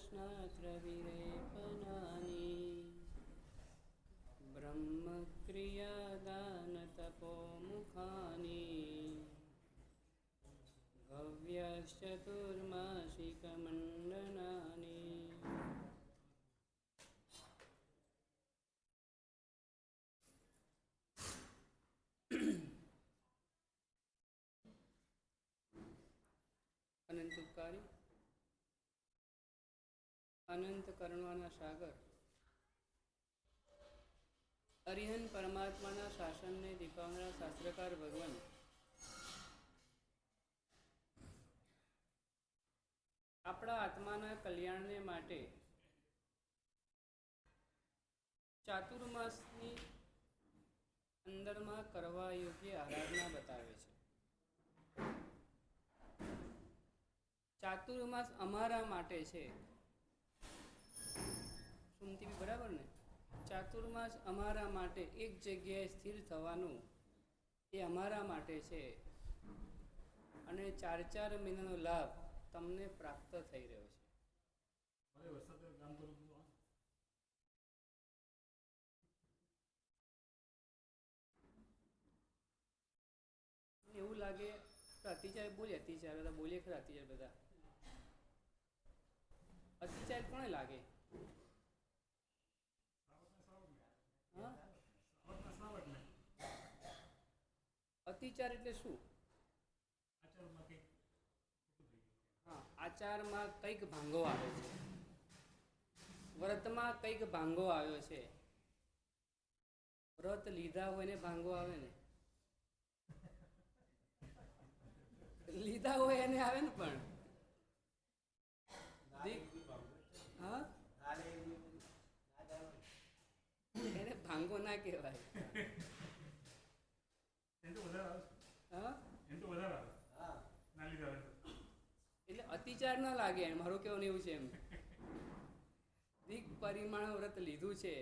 स्नात्रविरेपनानि ब्रह्मक्रियादानतपोमुखानि भव्यश्चतुर्मासिकमण्डनानि अनंतकारी अनंत करुणाना सागर અરિહંત પરમાત્માના શાસનને દીપાવનારા શાસ્ત્રકાર ભગવાન આપણા આત્માના કલ્યાણને માટે ચાતુર્માસની અંદરમાં કરવા યોગ્ય આરાધના બતાવે છે. ચાતુર્માસ અમારા માટે છે. સુનતી બરાબર ને? ચાતુર્માસ અમારા માટે એક જગ્યાએ સ્થિર થવાનું એ અમારા માટે છે અને 4 મહિનાનો લાભ તમને પ્રાપ્ત થઈ રહ્યો છે. એવું લાગે અતિચાર બોલે, અતિચાર બધા બોલે ખરા, અતિચાર બધા અતિચાર કોને લાગે? અતિચાર એટલે શું? હા, આચારમાં કંઈક ભાંગો આવે છે, વ્રતમાં કંઈક ભાંગો આવ્યો છે. વ્રત લીધા હોય ને ભાંગો આવે ને, લીધા હોય એને આવે ને, પણ હા એને ભાંગો ના કહેવાય. એટલે અતિચાર ના લાગે. મારું કેવું એવું છે, એમ દિક પરિમાણ વ્રત લીધું છે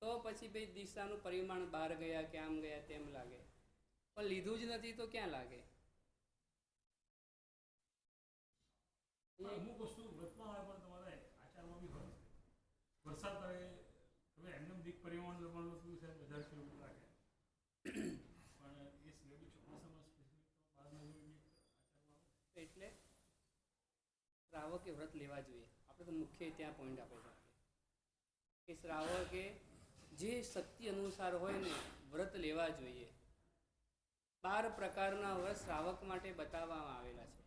તો પછી ભાઈ દિશાનું પરિમાણ બહાર ગયા કે આમ ગયા તેમ લાગે, પણ લીધું જ નથી તો ક્યાં લાગે? અમુક વસ્તુ વ્રતમાં આવે પણ તમારે આચારમાં બી હોય. વરસાદ આવે તમે એમને દિક પરિમાણ જમવાનું શું છે વધારે છે એવું લાગે, પણ એ સિલેબી ચોમાસામાં સ્પેસિફિક એટલે શ્રાવકે વ્રત લેવા જોઈએ. આપણે તો મુખ્ય ત્યાં પોઈન્ટ આપે છે કે શ્રાવકે જે શક્તિ અનુસાર હોય ને વ્રત લેવા જોઈએ. 12 પ્રકારના વ્રત શ્રાવક માટે બતાવવામાં આવેલા છે.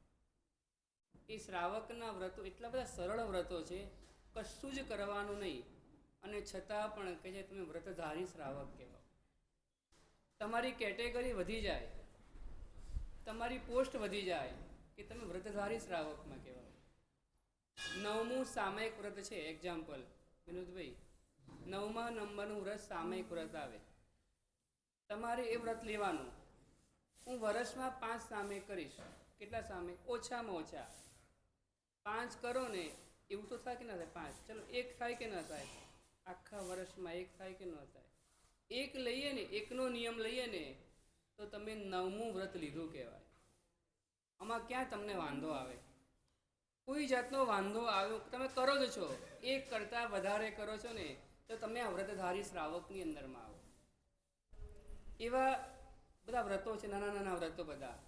એ શ્રાવકના વ્રતો એટલા બધા સરળ વ્રતો છે, કશું જ કરવાનું નહીં, અને છતાં પણ કે જે તમે વ્રતધારી શ્રાવક કહેવાઓ. તમારી કેટેગરી વધી જાય, તમારી પોસ્ટ વધી જાય કે તમે વ્રતધારી શ્રાવકમાં કહેવાઓ. 9મું સામયિક વ્રત છે. એક્ઝામ્પલ વિનોદભાઈ, 9મા નંબરનું વ્રત સામયિક વ્રત આવે. તમારે એ વ્રત લેવાનું. હું વર્ષમાં 5 સામયિક કરીશ. કેટલા સામયિક? ઓછામાં ઓછા 5 કરો ને, એવું તો થાય કે ના થાય? 5 ચલો 1 થાય કે ન થાય? આખા વર્ષમાં 1 થાય કે ન થાય? 1 લઈએ ને, 1નો નિયમ લઈએ ને તો તમે 9મું વ્રત લીધું કહેવાય. આમાં ક્યાં તમને વાંધો આવે? કોઈ જાતનો વાંધો આવ્યો? તમે કરો જ છો. 1 કરતાં વધારે કરો છો ને તો તમે આ વ્રતધારી શ્રાવકની અંદરમાં આવો. એવા બધા વ્રતો છે, નાના નાના વ્રતો બધા.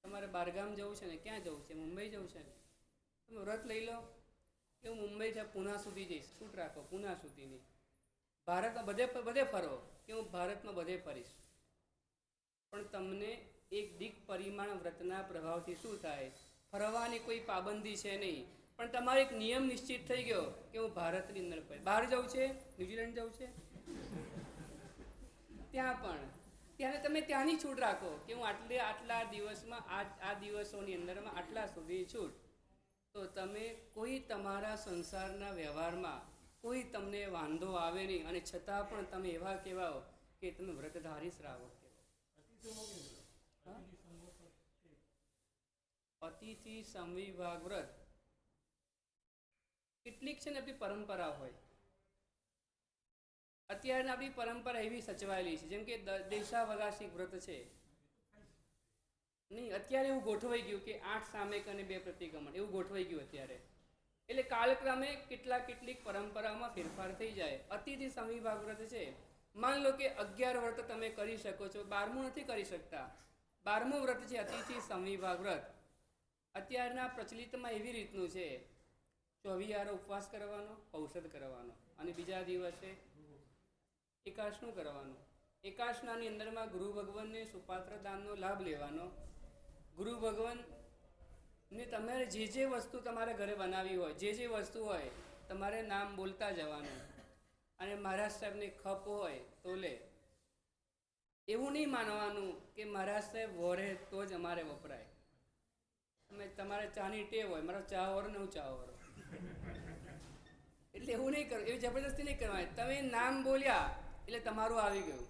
તમારે બહારગામ જવું છે ને, ક્યાં જવું છે? મુંબઈ જવું છે ને, તમે વ્રત લઈ લો કે હું મુંબઈથી પૂના સુધી જઈશ. છૂટ રાખો પૂના સુધીની. ભારતમાં બધે ફરો કે હું ભારતમાં બધે ફરીશ. પણ તમને એક દિક પરિમાણ વ્રતના પ્રભાવથી શું થાય? ફરવાની કોઈ પાબંદી છે નહીં, પણ તમારો એક નિયમ નિશ્ચિત થઈ ગયો કે હું ભારતની અંદર બહાર જવું છે, ન્યુઝીલેન્ડ જવું છે, ત્યાં પણ ત્યારે તમે ત્યાંની છૂટ રાખો કે હું આટલા દિવસમાં આ દિવસોની અંદરમાં આટલા સુધી છૂટ. તો તમે કોઈ તમારા સંસારના વ્યવહારમાં કોઈ તમને વાંધો આવે નહીં, અને છતાં પણ તમે એવા કહેવાઓ કે તમે વ્રતધારી શ્રાવક કહેવાઓ. અતિથિ સંવિભાગ વ્રત કેટલીક છે ને આપણી પરંપરા હોય. અત્યારે આપણી પરંપરા એવી સચવાયેલી છે, જેમ કે દેશાવકાશી વ્રત છે. નહીં, અત્યારે એવું ગોઠવાઈ ગયું કે 8 સામયિક અને 2 પ્રતિક્રમણ એવું ગોઠવાઈ ગયું અત્યારે. એટલે કાળક્રમે કેટલીક પરંપરામાં ફેરફાર થઈ જાય. અતિથિ સંવિભાગ વ્રત છે, માન લો કે 11 વ્રત તમે કરી શકો છો, 12મું નથી કરી શકતા. 12મું વ્રત છે અતિથિ સંવિભાગ વ્રત. અત્યારના પ્રચલિતમાં એવી રીતનું છે, 24 ઉપવાસ કરવાનો, ઔષધ કરવાનો, અને બીજા દિવસે એકાદશનું કરવાનું. એકાદશનાની અંદરમાં ગુરુ ભગવાનને સુપાત્ર દાનનો લાભ લેવાનો. ગુરુ ભગવાનને તમારે જે વસ્તુ તમારે ઘરે બનાવી હોય, જે વસ્તુ હોય, તમારે નામ બોલતા જવાનું. અને મહારાજ સાહેબને ખપ હોય તો લે. એવું નહીં માનવાનું કે મહારાજ સાહેબ વોરે તો જ અમારે વપરાય. તમારે ચાની ટેવ હોય, મારો ચા વરો ને હું ચા વરો, એટલે એવું નહીં કરવું, એવી જબરદસ્તી નહીં કરવાની. તમે નામ બોલ્યા એટલે તમારું આવી ગયું.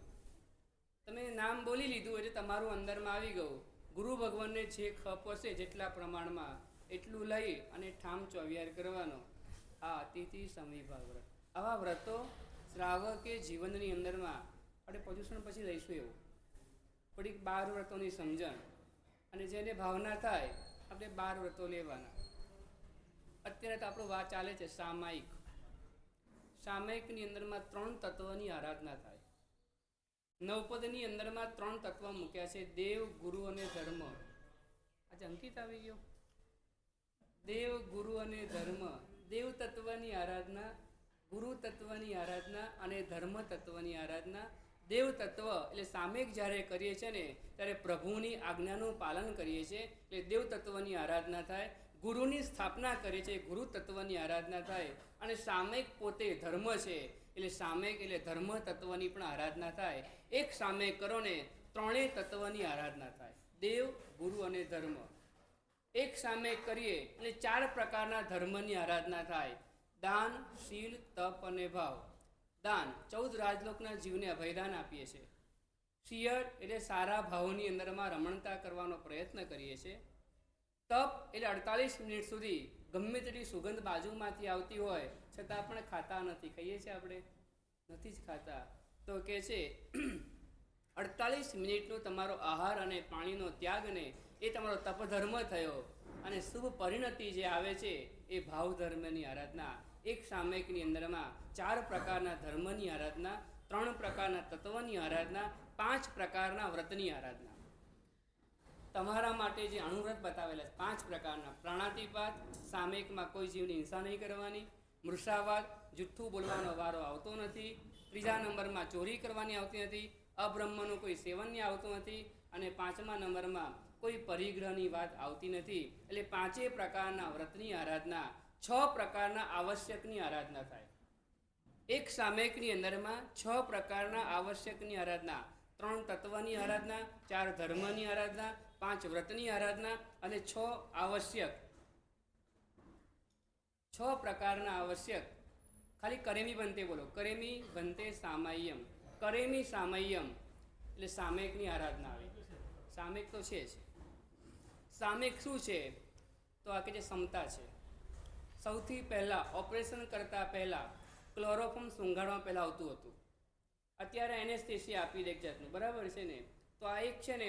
તમે નામ બોલી લીધું એટલે તમારું અંદરમાં આવી ગયું. ગુરુ ભગવાનને જે ખપ હશે જેટલા પ્રમાણમાં એટલું લઈ અને ઠામ 24 કરવાનો. આ અતિથિ સંવિભાગ વ્રત. આવા વ્રતો શ્રાવકે જીવનની અંદરમાં આપણે પ્રદૂષણ પછી લઈશું એવું થોડીક 12 વ્રતોની સમજણ, અને જેને ભાવના થાય આપણે 12 વ્રતો લેવાના. અત્યારે તો આપણું વાત ચાલે છે સામાયિક. સામાયિકની અંદરમાં 3 તત્વની આરાધના થાય. નવપદની અંદરમાં 3 તત્વ મૂક્યા છે, દેવ, ગુરુ અને ધર્મ. આજે અંકિત આવી ગયો. દેવ, ગુરુ અને ધર્મ. દેવ તત્વની આરાધના, ગુરુ તત્વની આરાધના અને ધર્મ તત્વની આરાધના. દેવ તત્વ એટલે સામેક જ્યારે કરીએ છીએ ને ત્યારે પ્રભુની આજ્ઞાનું પાલન કરીએ છીએ એટલે દેવ તત્વની આરાધના થાય. ગુરુની સ્થાપના કરીએ છીએ, ગુરુ તત્વની આરાધના થાય. અને સામેક પોતે ધર્મ છે એટલે સામેક એટલે ધર્મ તત્વની પણ આરાધના થાય. એક સામેક કરો ને 3 તત્વની આરાધના થાય, દેવ, ગુરુ અને ધર્મ. એક સામેક કરીએ એટલે 4 પ્રકારના ધર્મની આરાધના થાય, દાન, શીલ, તપ અને ભાવ. દાન 14 રાજલોકના જીવને અભયદાન આપીએ છીએ. શિયર એટલે સારા ભાવની અંદરમાં રમણતા કરવાનો પ્રયત્ન કરીએ છીએ. તપ એટલે 48 મિનિટ સુધી ગમે તેટલી સુગંધ બાજુમાંથી આવતી હોય છતાં પણ ખાતા નથી. ખાઈએ છીએ આપણે? નથી જ ખાતા. તો કે છે 48 મિનિટનો તમારો આહાર અને પાણીનો ત્યાગ ને એ તમારો તપધર્મ થયો. અને શુભ પરિણતિ જે આવે છે એ ભાવ ધર્મની આરાધના. એક સામયિકની અંદરમાં 4 પ્રકારના ધર્મની આરાધના, 3 પ્રકારના તત્વની આરાધના, 5 પ્રકારના વ્રતની આરાધના. તમારા માટે જે અણુવ્રત બતાવેલા 5 પ્રકારના: પ્રાણાતિપાત, સામયિકમાં કોઈ જીવની હિંસા નહીં કરવાની; મૃષાવાદ, જુઠ્ઠું બોલવાનો વારો આવતો નથી; ત્રીજા નંબરમાં ચોરી કરવાની આવતી નથી; અબ્રહ્મનું કોઈ સેવન નહીં આવતું નથી; અને 5મા નંબરમાં કોઈ પરિગ્રહની વાત આવતી નથી. એટલે 5 પ્રકારના વ્રતની આરાધના, 6 પ્રકારના આવશ્યકની આરાધના થાય. એક સામયિકની અંદરમાં 6 પ્રકારના આવશ્યકની આરાધના, 3 તત્વની આરાધના, 4 ધર્મની આરાધના, 5 વ્રતની આરાધના અને 6 આવશ્યક. 6 પ્રકારના આવશ્યક. ખાલી કરેમી બનતે બોલો, કરેમી બનતે સામય્યમ. કરેમી સામય્યમ એટલે સામયિકની આરાધના આવે. સામયિક તો છે જ. સામયિક શું છે? તો આ કે જે ક્ષમતા છે. સૌથી પહેલાં ઓપરેશન કરતાં પહેલાં ક્લોરોફોર્મ સૂંઘાડવા પહેલાં આવતું હતું. અત્યારે એનેસ્થેસિયા આપી દે એક જાતનું, બરાબર છે ને? તો આ એક છે ને,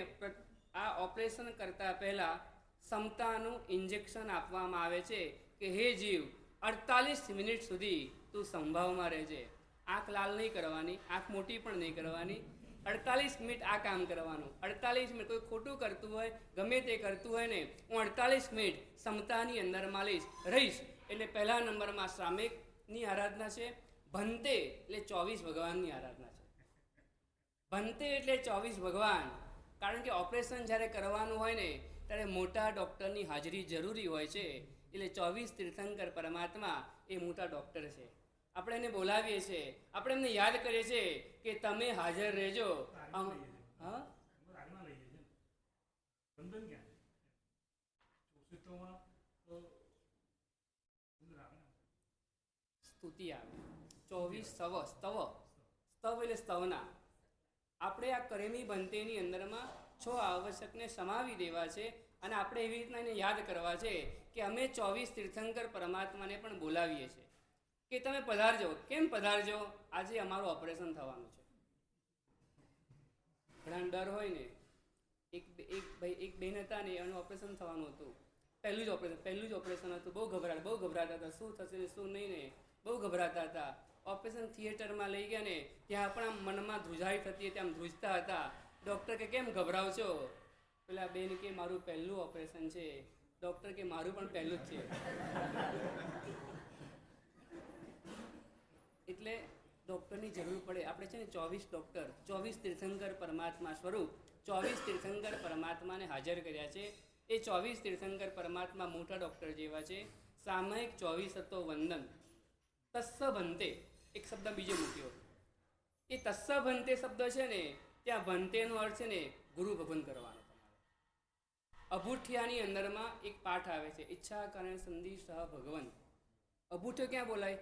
આ ઓપરેશન કરતાં પહેલાં ક્ષમતાનું ઇન્જેક્શન આપવામાં આવે છે કે હે જીવ 48 મિનિટ સુધી તું સંભાવમાં રહેજે. આંખ લાલ નહીં કરવાની, આંખ મોટી પણ નહીં કરવાની. 48 મિનિટ આ કામ કરવાનું. 48 મિનિટ કોઈ ખોટું કરતું હોય, ગમે તે કરતું હોય ને, હું 48 મિનિટ ક્ષમતાની અંદરમાં રહીશ. એટલે પહેલા નંબરમાં સામયિકની આરાધના છે. ભંતે એટલે 24 ભગવાનની આરાધના છે. ભંતે એટલે 24 ભગવાન. કારણ કે ઓપરેશન જ્યારે કરવાનું હોય ને ત્યારે મોટા ડૉક્ટરની હાજરી જરૂરી હોય છે. એટલે 24 તીર્થંકર પરમાત્મા એ મોટા ડૉક્ટર છે. આપણે એને બોલાવીએ છીએ, આપણે એમને યાદ કરીએ છીએ કે તમે હાજર રહેજો. હા, સ્તુતિ આવે. 24 સ્તવ. સ્તવ એટલે સ્તવના. આપણે આ કરેમી બંતેની અંદરમાં 6 આવશ્યકને સમાવી દેવા છે. અને આપણે એવી રીતના એને યાદ કરવા છે કે અમે 24 તીર્થંકર પરમાત્માને પણ બોલાવીએ છીએ કે તમે પધારજો. કેમ પધારજો? આજે અમારું ઓપરેશન થવાનું છે. ઘણા ડર હોય ને. એક બેન હતા ને, એનું ઓપરેશન થવાનું હતું. પહેલું જ ઓપરેશન હતું. બહુ ગભરાતા હતા, શું થશે ને શું નહીં ને બહુ ગભરાતા હતા. ઓપરેશન થિયેટરમાં લઈ ગયા ને ત્યાં પણ આમ મનમાં ધ્રુજારી થતી હતી, આમ ધ્રુજતા હતા. ડૉક્ટર કે કેમ ગભરાવ છો? પેલા બેન કે મારું પહેલું ઓપરેશન છે. ડૉક્ટર કે મારું પણ પહેલું જ છે. એટલે ડૉક્ટરની જરૂર પડે. આપણે છે ને 24 ડૉક્ટર, 24 તીર્થંકર પરમાત્મા સ્વરૂપ 24 તીર્થંકર પરમાત્માને હાજર કર્યા છે. એ 24 તીર્થંકર પરમાત્મા મોટા ડૉક્ટર જેવા છે. સામયિક 24 વંદન તસ્સ ભંતે એક શબ્દ બીજો મૂક્યો. એ તસ્સ ભંતે શબ્દ છે ને ત્યાં ભંતેનો અર્થ છે ને ગુરુ ભગવાન કરવાનો. અભૂઠિયાની અંદરમાં એક પાઠ આવે છે, ઈચ્છા કારણ સંધિ સહ ભગવાન. અભૂઠ્યો ક્યાં બોલાય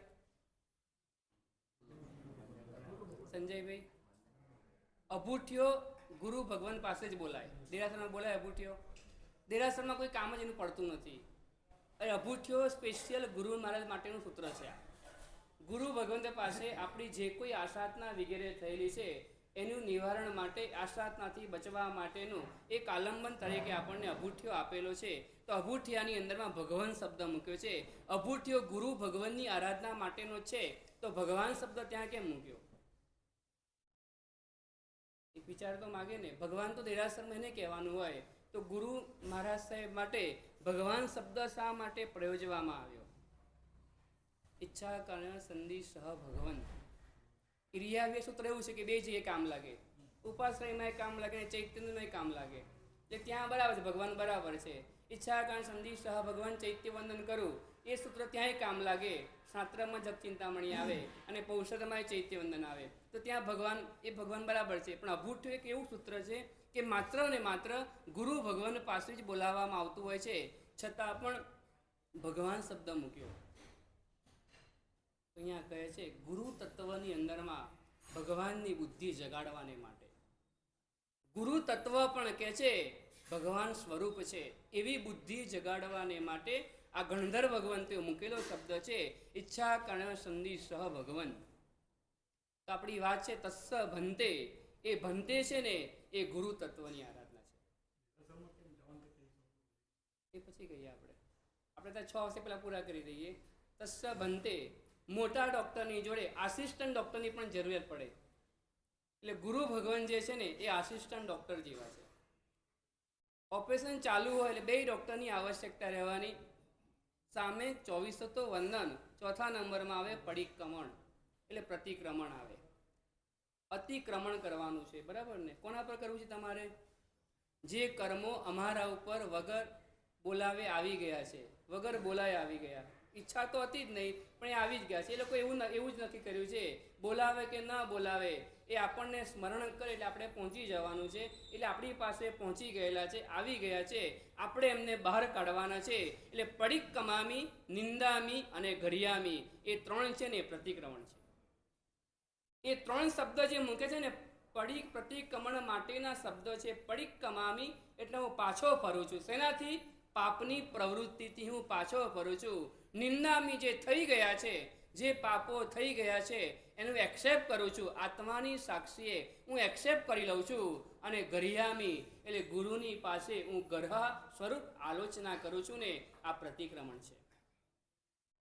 સંજયભાઈ? અભૂઠ્યો ગુરુ ભગવાન પાસે જ બોલાય. દેરાસરમાં બોલાય અભૂઠ્યો? દેરાસરમાં કોઈ કામ જ એનું પડતું નથી. એ અભૂઠ્યો સ્પેશિયલ ગુરુ મહારાજ માટેનું સૂત્ર છે. ગુરુ ભગવંત પાસે આપણી જે કોઈ આશાતના વગેરે થયેલી છે એનું નિવારણ માટે, આશાતનાથી બચવા માટેનું એક આલંબન તરીકે આપણને અભૂઠ્યો આપેલો છે. તો અભૂઠિયાની અંદરમાં ભગવાન શબ્દ મૂક્યો છે. અભૂઠ્યો ગુરુ ભગવાનની આરાધના માટેનો છે, તો ભગવાન શબ્દ ત્યાં કેમ મૂક્યો? એક વિચાર તો માગે ને. ભગવાન તો દેરાસરમાં એને કહેવાનું હોય, તો ગુરુ મહારાજ સાહેબ માટે ભગવાન શબ્દ શા માટે પ્રયોજવામાં આવ્યો? ઈચ્છા કારણ સંધિ સહ ભગવાન. ક્રિયાવ્ય સૂત્ર એવું છે કે બે જગ્યાએ કામ લાગે. ઉપાશ્રયમાં કામ લાગે, ચૈત્યમાં કામ લાગે. એટલે ત્યાં બરાબર છે, ભગવાન બરાબર છે. ઈચ્છા કારણ સંધિ સહ ભગવાન ચૈત્ય વંદન કરું એ સૂત્ર ત્યાંય કામ લાગે. શાસ્ત્રમાં જપ ચિંતામણી આવે અને પૌષધમાં ચૈત્ય વંદન આવે, તો ત્યાં ભગવાન એ ભગવાન બરાબર છે. પણ અભૂઠ્યો એક એવું સૂત્ર છે કે માત્ર ને માત્ર ગુરુ ભગવાન પાસે જ બોલાવવામાં આવતું હોય છે, છતાં પણ ભગવાન શબ્દ મૂક્યો. તો અહીંયા કહે છે ગુરુ તત્વની અંદરમાં ભગવાનની બુદ્ધિ જગાડવાને માટે. ગુરુ તત્વ પણ કહે છે ભગવાન સ્વરૂપ છે, એવી બુદ્ધિ જગાડવાને માટે આ ગણધર ભગવંતે મૂકેલો શબ્દ છે ઈચ્છા કર્ણ સંધિ સહ ભગવાન. તો આપણી વાત છે તસ્સ ભંતે. એ ભંતે છે ને એ ગુરુ તત્વની આરાધના છે. એ પછી કહીએ આપણે ત્યાં 6 વર્ષે પહેલા પૂરા કરી દઈએ. તસ્સ ભંતે. મોટા ડૉક્ટરની જોડે આસિસ્ટન્ટ ડૉક્ટરની પણ જરૂરિયાત પડે. એટલે ગુરુ ભગવાન જે છે ને એ આસિસ્ટન્ટ ડૉક્ટર જેવા છે. ઓપરેશન ચાલુ હોય એટલે 2 ડૉક્ટરની આવશ્યકતા રહેવાની. સામે 24 વંદન, ચોથા નંબરમાં આવે પડિક્રમણ એટલે પ્રતિક્રમણ આવે. અતિક્રમણ કરવાનું છે, બરાબર ને? કોના પર કરવું છે તમારે? જે કર્મો અમારા ઉપર વગર બોલાવે આવી ગયા છે, વગર બોલાય આવી ગયા. ઈચ્છા તો હતી જ નહીં, પણ એ આવી જ ગયા છે. એ લોકો એવું જ નક્કી કર્યું છે, બોલાવે કે ન બોલાવે એ આપણને સ્મરણ કરે એટલે આપણે પહોંચી જવાનું છે. એટલે આપણી પાસે પહોંચી ગયેલા છે, આવી ગયા છે, આપણે એમને બહાર કાઢવાના છે. એટલે પડિક્કમામી, નિંદામી અને ઘડિયામી એ 3 છે ને એ પ્રતિક્રમણ છે. એ 3 શબ્દ જે મૂકે છે ને પ્રતિક્રમણ માટેના શબ્દ છે. પડિક્કમામી એટલે હું પાછો ફરું છું. શેનાથી? પાપની પ્રવૃત્તિથી હું પાછો ફરું છું. નિંદામી જે થઈ ગયા છે, જે પાપો થઈ ગયા છે એનું એક્સેપ્ટ કરું છું. આત્માની સાક્ષીએ હું એક્સેપ્ટ કરી લઉં છું. અને ગરિયામી એટલે ગુરુની પાસે હું ગરહા સ્વરૂપ આલોચના કરું છું ને આ પ્રતિક્રમણ છે.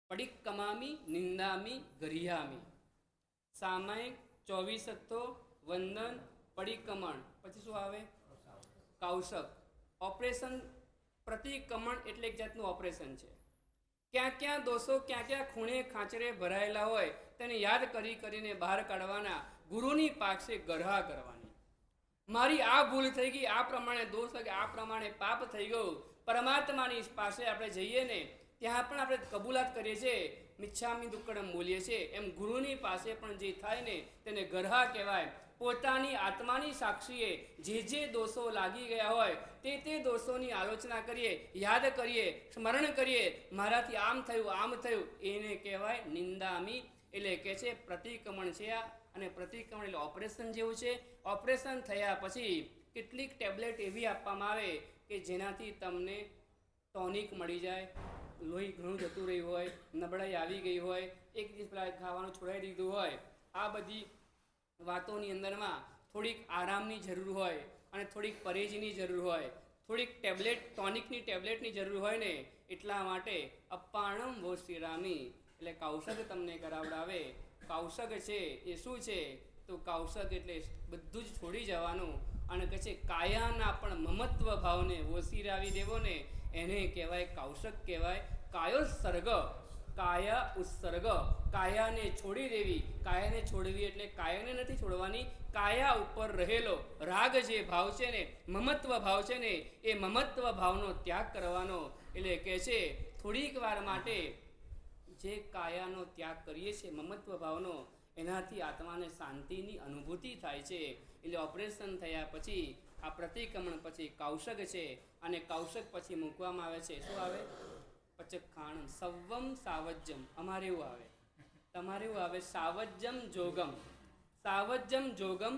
પડિક્કમામી, નિંદામી, ગરિયામી. સામાયિક 24 વંદન, પડિક્રમણ. પછી શું આવે? કૌશક. ઓપરેશન પ્રતિક્રમણ એટલે એક જાતનું ઓપરેશન છે. ક્યાં ક્યાં દોષો, ક્યાં ક્યાં ખૂણે ખાંચરે ભરાયેલા હોય તેને યાદ કરીને બહાર કાઢવાના. ગુરુની પાસે ગરહા કરવાની. મારી આ ભૂલ થઈ ગઈ, આ પ્રમાણે દોષ થઈ ગયા, આ પ્રમાણે પાપ થઈ ગયું. પરમાત્માની પાસે આપણે જઈએ ને ત્યાં પણ આપણે કબૂલાત કરીએ છીએ, મિચ્છામી દુક્કડમ બોલીએ છીએ. એમ ગુરુની પાસે પણ જે થાય ને તેને ગરહા કહેવાય. પોતાની આત્માની સાક્ષીએ જે દોષો લાગી ગયા હોય તે દોષોની આલોચના કરીએ, યાદ કરીએ, સ્મરણ કરીએ. મારાથી આમ થયું, એને કહેવાય નિંદામી. એટલે કે છે પ્રતિક્રમણ છે આ. અને પ્રતિક્રમણ એટલે ઓપરેશન જેવું છે. ઓપરેશન થયા પછી કેટલીક ટેબ્લેટ એવી આપવામાં આવે કે જેનાથી તમને ટોનિક મળી જાય. લોહી ઘણું જતું રહ્યું હોય, નબળાઈ આવી ગઈ હોય, એક દિવસ પહેલાં ખાવાનું છોડાઈ દીધું હોય, આ બધી વાતોની અંદરમાં થોડીક આરામની જરૂર હોય અને થોડીક પરેજીની જરૂર હોય, થોડીક ટેબ્લેટ ટોનિકની ટેબ્લેટની જરૂર હોય ને એટલા માટે અપ્પાણમ વો શ્રીરામી એટલે કૌશક તમને કરાવડાવે. કૌશક છે એ શું છે? તો કૌશક એટલે બધું જ છોડી જવાનું અને કહે છે કાયાના પણ મમત્વ ભાવને ઓસીરાવી દેવો ને એને કહેવાય કૌશક કહેવાય. કાયોત્સર્ગ, કાયા ઉત્સર્ગ, કાયાને છોડી દેવી. કાયાને છોડવી એટલે કાયાને નથી છોડવાની, કાયા ઉપર રહેલો રાગ જે ભાવ છે ને, મમત્વ ભાવ છે ને, એ મમત્વ ભાવનો ત્યાગ કરવાનો. એટલે કહે છે થોડીક વાર માટે જે કાયાનો ત્યાગ કરીએ છીએ મમત્વ ભાવનો, એનાથી આત્માને શાંતિની અનુભૂતિ થાય છે. એટલે ઓપરેશન થયા પછી આ પ્રતિક્રમણ પછી કૌશક છે અને કૌશક પછી મૂકવામાં આવે છે. શું આવે? પચખાણમ સવમ સાવજ્યમ. અમારે એવું આવે, તમારે એવું આવે સાવજ્યમ જોગમ. સાવજ્યમ જોગમ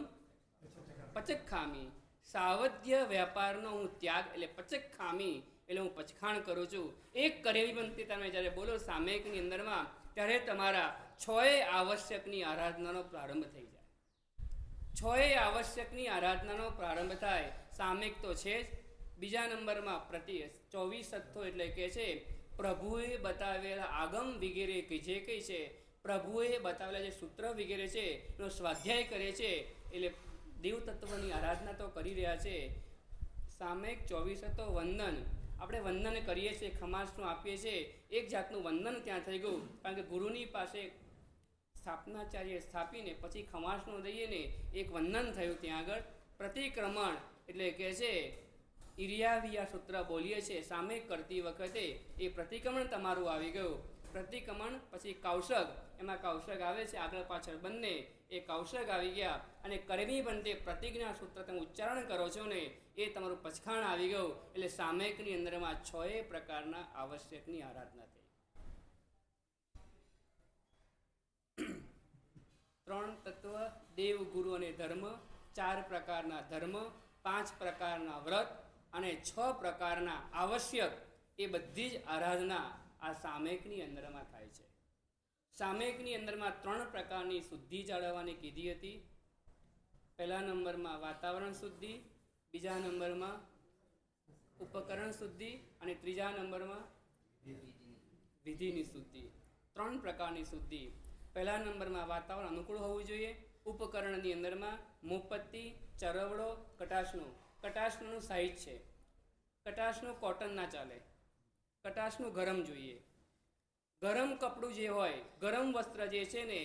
પચખામી. સાવધ્ય વ્યાપારનો હું ત્યાગ એટલે પચખામી એટલે હું પચખાણ કરું છું. એક કરેલી બનતી તમે જ્યારે બોલો સામયિકની અંદરમાં ત્યારે તમારા 6 આવશ્યકની આરાધનાનો પ્રારંભ થઈ જાય. 6 આવશ્યકની આરાધનાનો પ્રારંભ થાય. સામયિક તો છે જ. બીજા નંબરમાં 24 સત્તો એટલે કે છે પ્રભુએ બતાવેલા આગમ વગેરે કે જે કંઈ છે, પ્રભુએ બતાવેલા જે સૂત્ર વગેરે છે એનો સ્વાધ્યાય કરે છે. એટલે દેવ તત્વની આરાધના તો કરી રહ્યા છે. સામયિક 24 તો વંદન. આપણે વંદન કરીએ છીએ, ખમાસનું આપીએ છીએ, એક જાતનું વંદન ત્યાં થઈ ગયું. કારણ કે ગુરુની પાસે સ્થાપનાચાર્ય સ્થાપીને પછી ખમાસનું દઈએ ને એક વંદન થયું ત્યાં આગળ. પ્રતિક્રમણ એટલે કે છે ઇરિયાવિયા સૂત્ર બોલીએ છીએ સામે કરતી વખતે એ પ્રતિક્રમણ તમારું આવી ગયું. પ્રતિક્રમણ પછી કૌશક, એમાં કૌશક આવે છે આગળ પાછળ બંને. એ કૌશક આવી ગયા અને કરમી બંને પ્રતિજ્ઞા સૂત્ર તમે ઉચ્ચારણ કરો છો ને એ તમારું પચખાણ આવી ગયું. એટલે સામયિકની અંદરમાં 6 પ્રકારના આવશ્યકની આરાધના થઈ. 3 તત્વ દેવ, ગુરુ અને ધર્મ, 4 પ્રકારના ધર્મ, 5 પ્રકારના વ્રત અને 6 પ્રકારના આવશ્યક, એ બધી જ આરાધના આ સામયિકની અંદરમાં થાય છે. સામયિકની અંદરમાં 3 પ્રકારની શુદ્ધિ જાળવવાની કીધી હતી. પહેલા નંબરમાં વાતાવરણ શુદ્ધિ, બીજા નંબરમાં ઉપકરણ શુદ્ધિ અને ત્રીજા નંબરમાં વિધિની શુદ્ધિ. 3 પ્રકારની શુદ્ધિ. પહેલા નંબરમાં વાતાવરણ અનુકૂળ હોવું જોઈએ. ઉપકરણની અંદરમાં મોમબત્તી, ચરવડો, કટાશનું. કટાશનું સાઇઝ છે. કટાશનું કોટન ના ચાલે, કટાશનું ગરમ જોઈએ. ગરમ કપડું જે હોય, ગરમ વસ્ત્ર જે છે ને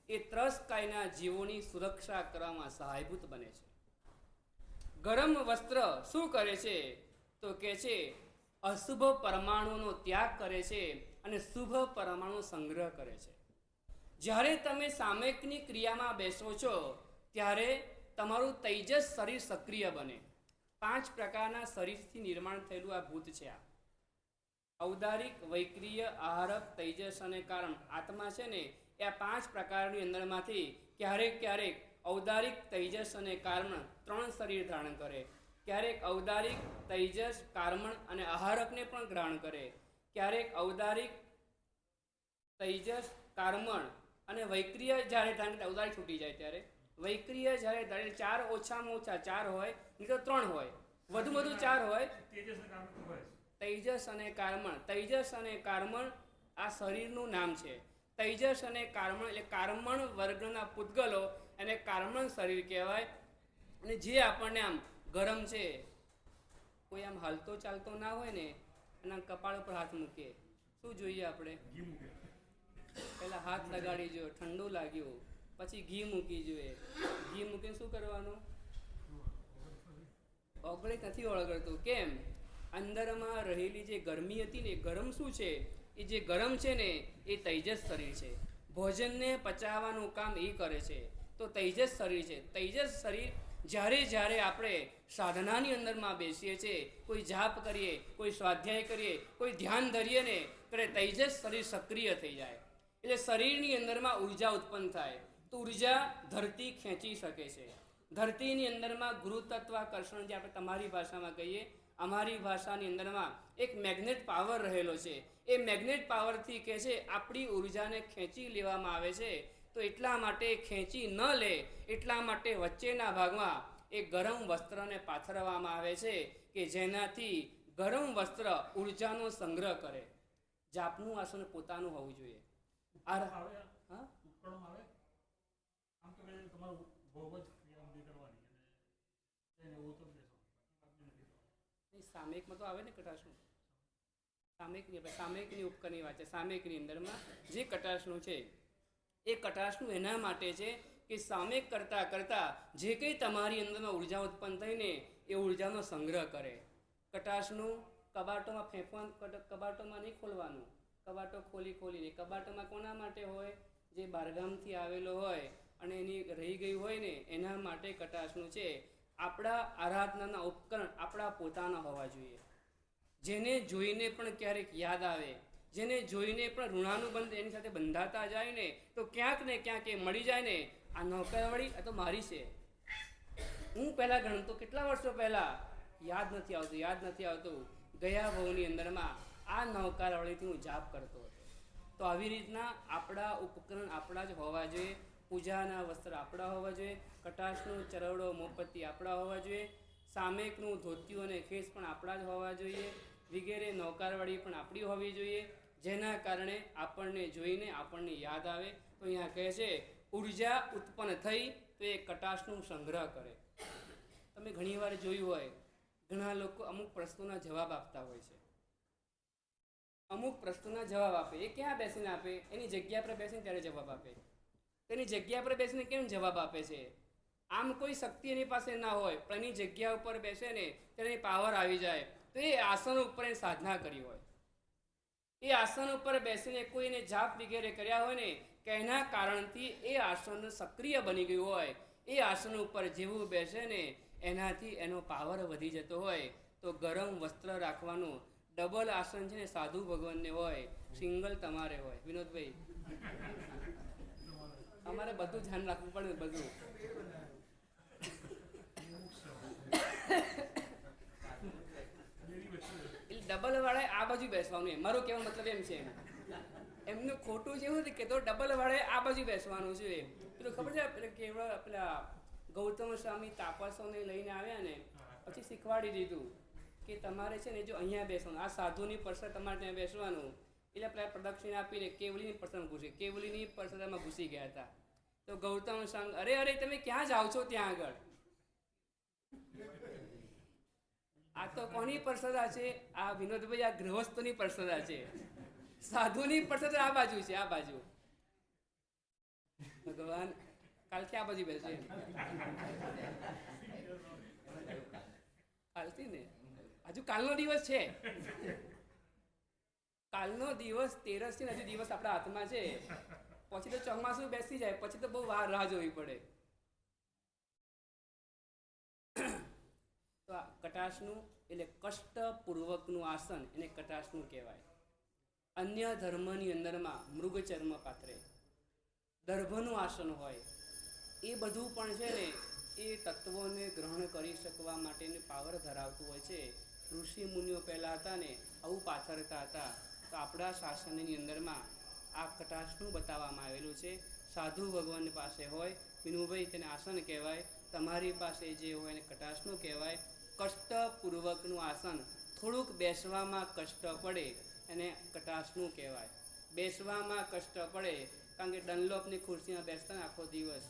એ ત્રસ્તકાયના જીવોની સુરક્ષા કરવામાં સહાયભૂત બને છે. ગરમ વસ્ત્ર શું કરે છે? તો કે છે અશુભ પરમાણુનો ત્યાગ કરે છે અને શુભ પરમાણુ સંગ્રહ કરે છે. જ્યારે તમે સામયિકની ક્રિયામાં બેસો છો ત્યારે તમારું તેજસ શરીર સક્રિય બને. 5 પ્રકારના શરીરથી નિર્માણ થયેલું આ ભૂત છે. આ ઔદારિક, વૈક્રિય, આહારક, તેજસ અને કારણ. આત્મા છે ને એ આ 5 પ્રકારની અંદરમાંથી ક્યારેક ક્યારેક ઔદારિક, તેજસ અને કારણ 3 શરીર ધારણ કરે. ક્યારેક ઔદારિક, તેજસ, કાર્મણ અને આહારકને પણ ગ્રહણ કરે. ક્યારેક ઔદારિક, તેજસ, કાર્મણ અને વૈક્રિય જ્યારે ધારણ ઔદારિક છૂટી જાય ત્યારે, વૈક્રિય જ્યારે ધારણ 4 ઓછામાં ઓછા 4 હોય, નહીં તો 3 હોય, વધુ 4 હોય. તેજસ અને કાર્મણ. તેજસ અને કાર્મણ આ શરીરનું નામ છે. તેજસ અને કાર્મણ એટલે કાર્મણ વર્ગના પૂતગલો એને કાર્મણ શરીર કહેવાય. અને જે આપણને આમ ગરમ છે, કોઈ આમ હાલતો ચાલતો ના હોય ને એના કપાળ ઉપર હાથ મૂકીએ, શું જોઈએ આપણે? પહેલાં હાથ લગાડી જોઈએ, ઠંડુ લાગ્યું, પછી ઘી મૂકી જોઈએ. ઘી મૂકીને શું કરવાનું? ઓગળી નથી ઓળગડતું. કેમ? અંદરમાં રહેલી જે ગરમી હતી ને, ગરમ શું છે? એ જે ગરમ છે ને એ તેજસ શરીર છે. ભોજનને પચાવવાનું કામ એ કરે છે. તો તેજસ શરીર છે. તેજસ શરીર જ્યારે જ્યારે આપણે સાધનાની અંદરમાં બેસીએ છીએ, કોઈ જાપ કરીએ, કોઈ સ્વાધ્યાય કરીએ, કોઈ ધ્યાન ધરીએ ને ત્યારે તેજસ શરીર સક્રિય થઈ જાય. એટલે શરીરની અંદરમાં ઉર્જા ઉત્પન્ન થાય. તો ઉર્જા ધરતી ખેંચી શકે છે. ધરતીની અંદરમાં ગુરુત્વાકર્ષણ જે આપણે તમારી ભાષામાં કહીએ, અમારી ભાષાની અંદરમાં એક મેગ્નેટ પાવર રહેલો છે. એ મેગ્નેટ પાવરથી કહે છે આપણી ઉર્જાને ખેંચી લેવામાં આવે છે. તો એટલા માટે ખેંચી ન લે એટલા માટે વચ્ચેના ભાગમાં એક ગરમ વસ્ત્રને પાથરવામાં આવે છે કે જેનાથી ગરમ વસ્ત્ર ઉર્જાનો સંગ્રહ કરે. જાપનું આસન પોતાનું હોવું જોઈએ. આવે હા, ઉપકરણો આવે આમ તો કહે તમારું બહુ જ ક્રિયા નથી કરવાની અને એને ઓછો બેસવાનું નહીં, સામયિકમાં તો આવે ને કટાશનું. સામયિકની આપણે સામયિકની ઉપકરણની વાત છે. સામયિકની અંદરમાં જે કટાશનું છે એ કટાશનું એના માટે છે કે સામયિક કરતાં કરતાં જે કંઈ તમારી અંદરમાં ઉર્જા ઉત્પન્ન થઈને એ ઉર્જાનો સંગ્રહ કરે. કટાશનું કબાટોમાં ફેંકવાનું, કબાટોમાં નહીં ખોલવાનું. કબાટો ખોલીને કબાટોમાં કોના માટે હોય? જે બહારગામથી આવેલો હોય અને એની રહી ગઈ હોય ને એના માટે કટાશનું છે. આપણા આરાધનાના ઉપકરણ આપણા પોતાના હોવા જોઈએ. જેને જોઈને પણ ક્યારેક યાદ આવે, જેને જોઈને પણ ઋણાનુબંધ એની સાથે બંધાતા જાય ને તો ક્યાંક ને ક્યાંક એ મળી જાય ને, આ નૌકાવાળી આ તો મારી છે. હું પહેલાં ગણતો, કેટલા વર્ષો પહેલાં, યાદ નથી આવતું ગયા ભવની અંદરમાં આ નૌકાવાળીથી હું જાપ કરતો હતો. તો આવી રીતના આપણા ઉપકરણ આપણા જ હોવા જોઈએ. પૂજાના વસ્ત્ર આપણા હોવા જોઈએ. કટાશનું ચરવડો મોમબત્તી આપણા હોવા જોઈએ. સામયિકનું ધોતિયું અને ખેસ પણ આપણા જ હોવા જોઈએ. વગેરે નૌકારવાળી પણ આપણી હોવી જોઈએ, જેના કારણે આપણને જોઈને આપણને યાદ આવે. તો અહીંયા કહે છે ઉર્જા ઉત્પન્ન થઈ તો એ કટાશનું સંગ્રહ કરે. તમે ઘણીવાર જોયું હોય, ઘણા લોકો અમુક પ્રશ્નોના જવાબ આપતા હોય છે. અમુક પ્રશ્નોના જવાબ આપે, એ ક્યાં બેસીને આપે? એની જગ્યા પર બેસીને ત્યારે જવાબ આપે. એની જગ્યા પર બેસીને કેમ જવાબ આપે છે? આમ કોઈ શક્તિ એની પાસે ના હોય, પણ એની જગ્યા ઉપર બેસે ને ત્યારે એની પાવર આવી જાય. તો એ આસન ઉપર એ સાધના કરી હોય, એ આસન ઉપર બેસીને કોઈને જાપ વગેરે કર્યા હોય ને કે એના કારણથી એ આસન સક્રિય બની ગયું હોય. એ આસન ઉપર જેવું બેસે ને એનાથી એનો પાવર વધી જતો હોય. તો ગરમ વસ્ત્ર રાખવાનું. ડબલ આસન છે ને સાધુ ભગવાનને હોય, સિંગલ તમારે હોય. વિનોદભાઈ, અમારે બધું ધ્યાન રાખવું પડે, બધું. ડબલ વાળે આ બાજુ બેસવાનું, એમ મારો કહેવાનો મતલબ એમ છે. એમનું ખોટું છે એવું કે તો ડબલ વાળે આ બાજુ બેસવાનું છે. પેલું ખબર છે કેવળ પેલા ગૌતમ સ્વામી તાપસોને લઈને આવ્યા ને પછી શીખવાડી દીધું કે તમારે છે ને જો અહીંયા બેસવાનું, આ સાધુની પરસર તમારે ત્યાં બેસવાનું. એટલે પેલા પ્રદક્ષિણા આપીને કેવલીની પરસરમાં ઘૂસી, કેવલીની પરસરમાં ઘૂસી ગયા હતા. તો ગૌતમ સ્વામી, અરે તમે ક્યાં જાઓ છો ત્યાં આગળ? આ તો કોની પરસદા છે? આ વિનોદભાઈ, આ ગૃહસ્થની પરસદા છે. સાધુની પરસદા આ બાજુ છે, આ બાજુ. ભગવાન કાલથી આ બાજુ બેસે. કાલથી ને હજુ કાલનો દિવસ છે. કાલનો દિવસ 13 છે, હજુ દિવસ આપણા હાથમાં છે. પછી તો ચોમાસું બેસી જાય, પછી તો બહુ વાર રાહ જોવી પડે. તો આ કટાશનું એટલે કષ્ટપૂર્વકનું આસન, એને કટાશનું કહેવાય. અન્ય ધર્મની અંદરમાં મૃગચર્મ પાથરે, દર્ભનું આસન હોય, એ બધું પણ છે ને એ તત્વોને ગ્રહણ કરી શકવા માટેની પાવર ધરાવતું હોય છે. ઋષિ મુનિઓ પહેલાં હતા ને આવું પાથરતા હતા. તો આપણા શાસનની અંદરમાં આ કટાશનું બતાવવામાં આવેલું છે. સાધુ ભગવાન પાસે હોય, વિનુભાઈ તેને આસન કહેવાય. તમારી પાસે જે હોય એને કટાશનું કહેવાય. કષ્ટપૂર્વકનું આસન, થોડુંક બેસવામાં કષ્ટ પડે એને કટાશનું કહેવાય. બેસવામાં કષ્ટ પડે કારણ કે ડનલોપની ખુરશીમાં બેસતા આખો દિવસ,